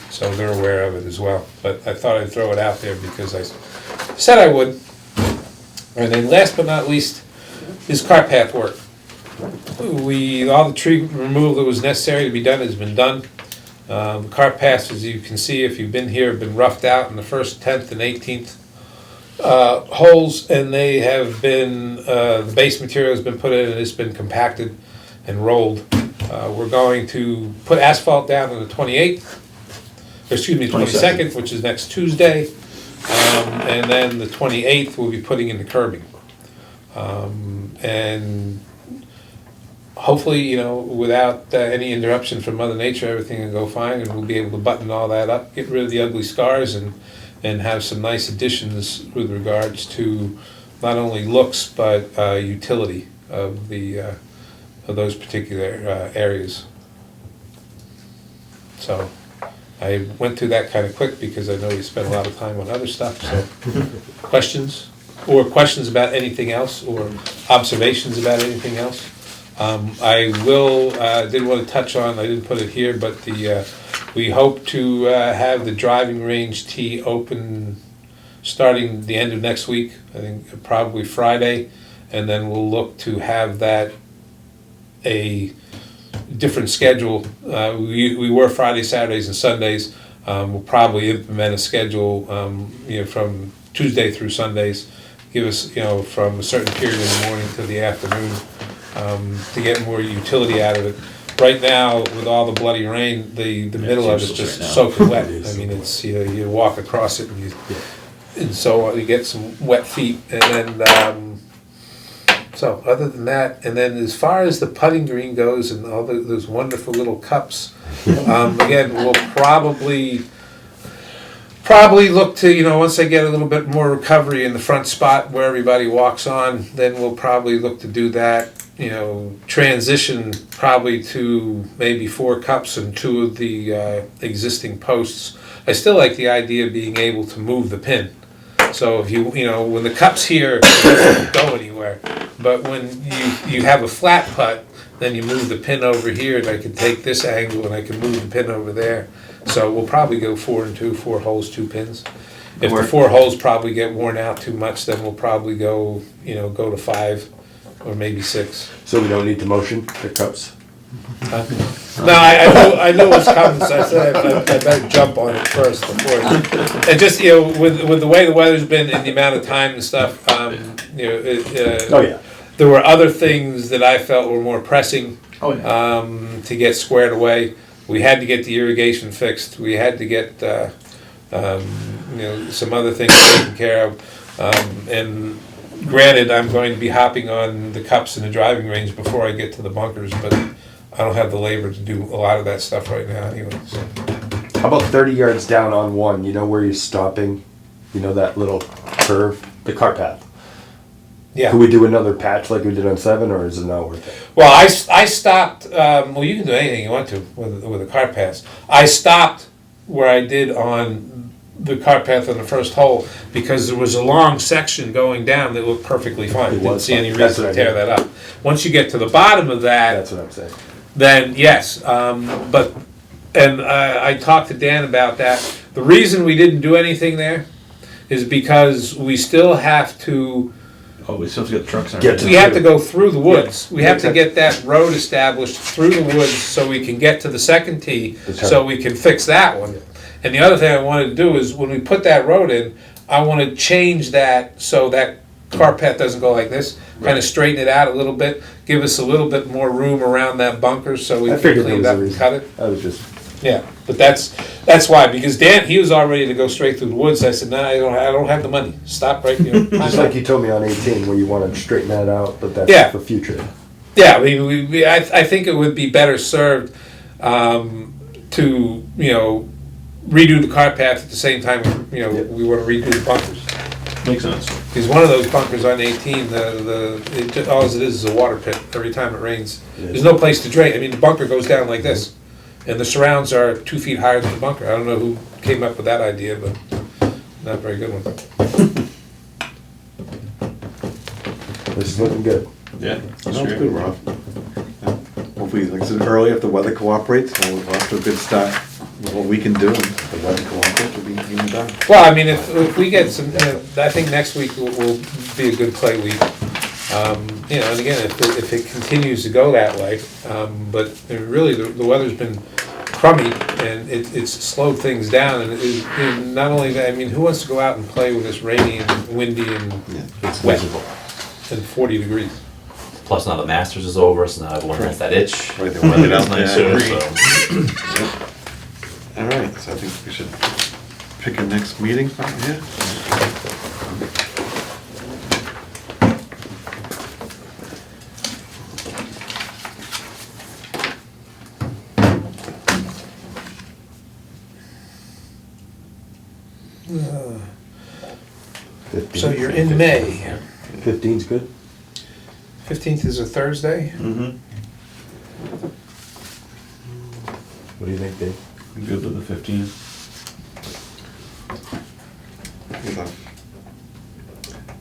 So they're aware of it as well. But I thought I'd throw it out there because I said I would. And then last but not least is cart path work. All the tree removal that was necessary to be done has been done. The cart paths, as you can see if you've been here, have been roughed out in the first 10th and 18th holes, and they have been, the base material has been put in and it's been compacted and rolled. We're going to put asphalt down on the 28th, excuse me, 22nd, which is next Tuesday, and then the 28th we'll be putting in the curbing. And hopefully, without any interruption from Mother Nature, everything will go fine, and we'll be able to button all that up, get rid of the ugly scars, and have some nice additions with regards to not only looks but utility of those particular areas. So I went through that kind of quick because I know you spent a lot of time on other stuff. So questions about anything else, or observations about anything else? I did want to touch on, I didn't put it here, but we hope to have the driving range tee open starting the end of next week, I think probably Friday, and then we'll look to have that a different schedule. We were Friday, Saturdays, and Sundays. We'll probably implement a schedule from Tuesday through Sundays, give us from a certain period in the morning to the afternoon, to get more utility out of it. Right now, with all the bloody rain, the middle of it's just soaking wet. I mean, it's you walk across it and so you get some wet feet, and then so other than that, and then as far as the putting green goes and all those wonderful little cups, again, we'll probably look to, once I get a little bit more recovery in the front spot where everybody walks on, then we'll probably look to do that, transition probably to maybe 4 cups and 2 of the existing posts. I still like the idea of being able to move the pin. So if when the cup's here, it doesn't go anywhere. But when you have a flat putt, then you move the pin over here, and I can take this angle and I can move the pin over there. So we'll probably go 4 and 2, 4 holes, 2 pins. If the 4 holes probably get worn out too much, then we'll probably go, go to 5 or maybe 6. So we don't need to motion the cups? No, I know what's coming, so I said I better jump on it first before. And just, with the way the weather's been and the amount of time and stuff, Oh, yeah. there were other things that I felt were more pressing Oh, yeah. to get squared away. We had to get the irrigation fixed. We had to get some other things taken care of. And granted, I'm going to be hopping on the cups in the driving range before I get to the bunkers, but I don't have the labor to do a lot of that stuff right now anyway. So. How about 30 yards down on 1, you know where you're stopping? You know that little curve? The cart path. Yeah. Could we do another patch like we did on 7, or is it not worth it? Well, I stopped. Well, you can do anything you want to with a cart path. I stopped where I did on the cart path on the first hole because there was a long section going down that looked perfectly fine. It Didn't was see any fine. That's reason to what I tear that up. Once you get to the bottom of that, That's what I'm saying. then yes. I talked to Dan about that. The reason we didn't do anything there is because we still have to. Oh, we still have to get the trucks in. We have to go through the woods. We have to get that road established through the woods so we can get to the second tee, so we can fix that one. And the other thing I wanted to do is when we put that road in, I want to change that so that cart path doesn't go like this, kind of straighten it out a little bit, give us a little bit more room around that bunker so we I can figured clean it there up was a and cut it. I was just, Yeah, but that's why, because Dan, he was all ready to go straight through the woods. I said, no, I don't have the money. Stop right here. just like you told me on 18, where you want to straighten that out, but that's Yeah. the future. Yeah, I think it would be better served to redo the cart path at the same time. We want to redo the bunkers Makes sense. because one of those bunkers on 18, all it is a water pit every time it rains. There's no place to drain. I mean, the bunker goes down like this, and the surrounds are 2 feet higher than the bunker. I don't know who came up with that idea, but not a very good one. This is looking good. Yeah. Sounds good, Rob. Yeah. Hopefully, like I said earlier, if the weather cooperates, we're off to a good start with what we can do, and if the weather cooperates, we'll be even done. Well, I mean, if we get some, I think next week will be a good play week. And again, if it continues to go that way, but really the weather's been crummy and it's slowed things down. And not only that, I mean, who wants to go out and play with this rainy and windy and It's wet visible. and 40 degrees? Plus now the Masters is over, so now everyone has that itch. Right, the weather down there. Nicer, so. All right, so I think we should pick a next meeting right here. So you're in May. 15's good? 15th is a Thursday? Mm-hmm. What do you think, Dave? I'm good with the 15th.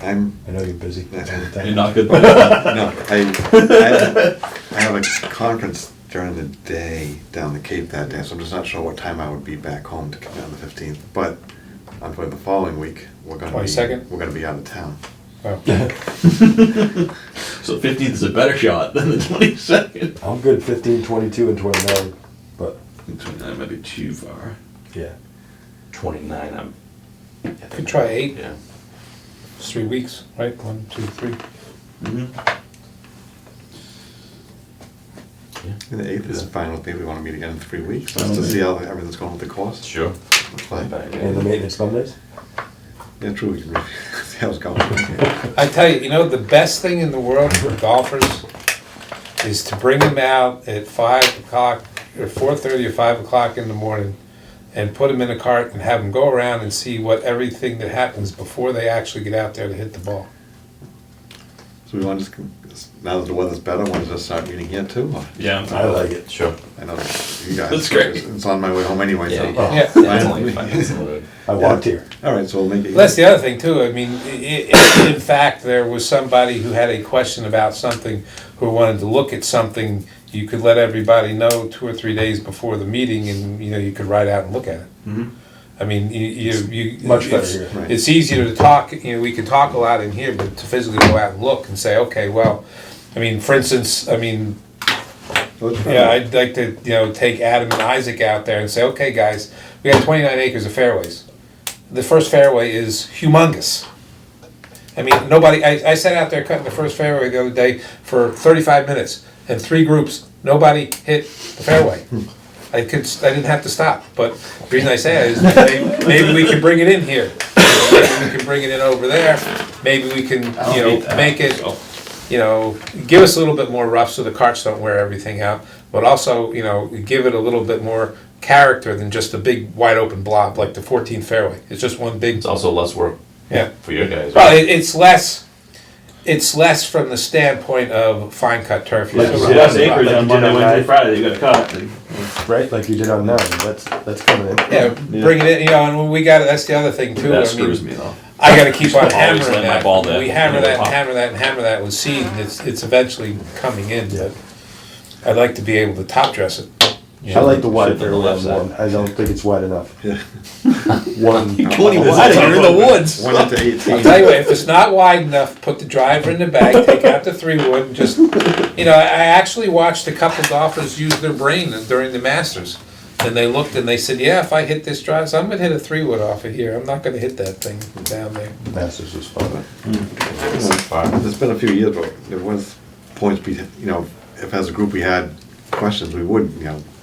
I'm, I know you're busy. all the time. You're not good. no, I have a conference during the day down the Cape that day, so I'm just not sure what time I would be back home to come down the 15th. But for the following week, we're gonna 22nd? We're gonna be out of town. Oh. So 15th is a better shot than the 22nd. I'm good 15, 22, and 29, but 29 might be too far. yeah. 29, Could try 8. yeah. It's 3 weeks, right? 1, 2, 3. Mm-hmm. And the 8th is fine with me. We want to meet again in 3 weeks, Fine just to with see me. how everything's going with the course. Sure. That's fine. And the maintenance Mondays? Yeah, true, we can really see how it's going. I tell you, the best thing in the world for golfers is to bring them out at 5 o'clock or 4:30 or 5 o'clock in the morning and put them in a cart and have them go around and see what everything that happens before they actually get out there to hit the ball. So we want to just, now that the weather's better, want to just start meeting here too? Or- Yeah. I like it. Sure. I know you guys. That's great. It's on my way home anyway, so. Yeah, Yeah. It's only 5 minutes in the road. I walked here. All right, so we'll make it. That's the other thing too, I mean, if in fact there was somebody who had a question about something, who wanted to look at something, you could let everybody know 2 or 3 days before the meeting and, you could ride out and look at it. I mean, you. Much better it's- here. Right. It's easier to talk, we can talk a lot in here, but to physically go out and look and say, okay, well, I mean, for instance, yeah, I'd like to, take Adam and Isaac out there and say, okay, guys, we got 29 acres of fairways. The first fairway is humongous. I mean, I sat out there cutting the first fairway the other day for 35 minutes, and 3 groups, nobody hit the fairway. I didn't have to stop, but the reason I say it is maybe we can bring it in here. Maybe we can bring it in over there, maybe we can, make it, give us a little bit more rough so the carts don't wear everything out, but also, give it a little bit more character than just a big wide open blob like the 14th fairway. It's just one big. It's also less work Yeah. for your guys. Well, it's less from the standpoint of fine cut turf. Like So you the did less on- acres like on you Monday, did on Wednesday, nine. Friday, you gotta cut. Right, like you did on 9, that's coming in. Yeah, bring it in, and we got, that's the other thing too. That I mean, screws me though. I gotta keep on Always hammering let my that. ball down. We hammer that, and Pop. hammer that, and hammer that with seed, and it's eventually coming in, but I'd like to be able to top dress it. I like the wide Shift on the fairway left on side. 1, I don't think it's wide enough. Yeah. 1. You're in the woods. 1 into 18. I'll tell you what, if it's not wide enough, put the driver in the bag, take out the 3-wood, and just, I actually watched a couple golfers use their brain during the Masters. And they looked and they said, yeah, if I hit this drive, so I'm gonna hit a 3-wood off of here, I'm not gonna hit that thing down there. Masters was fun. It's been a few years, but there was points, if as a group we had questions, we would,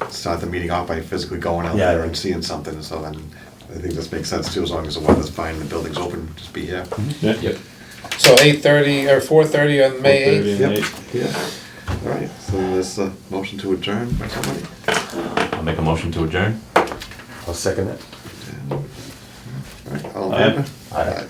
start the meeting off by physically going out Yeah. there and seeing something, so then I think this makes sense too, as long as the weather's fine, the building's open, just be here. Yep. So 8:30 or 4:30 on May 8th? 4:30 and Yep. 8. Yeah. All right, so there's a motion to adjourn by somebody. I'll make a motion to adjourn. I'll second it. All right, all Aye. in favor? Aye.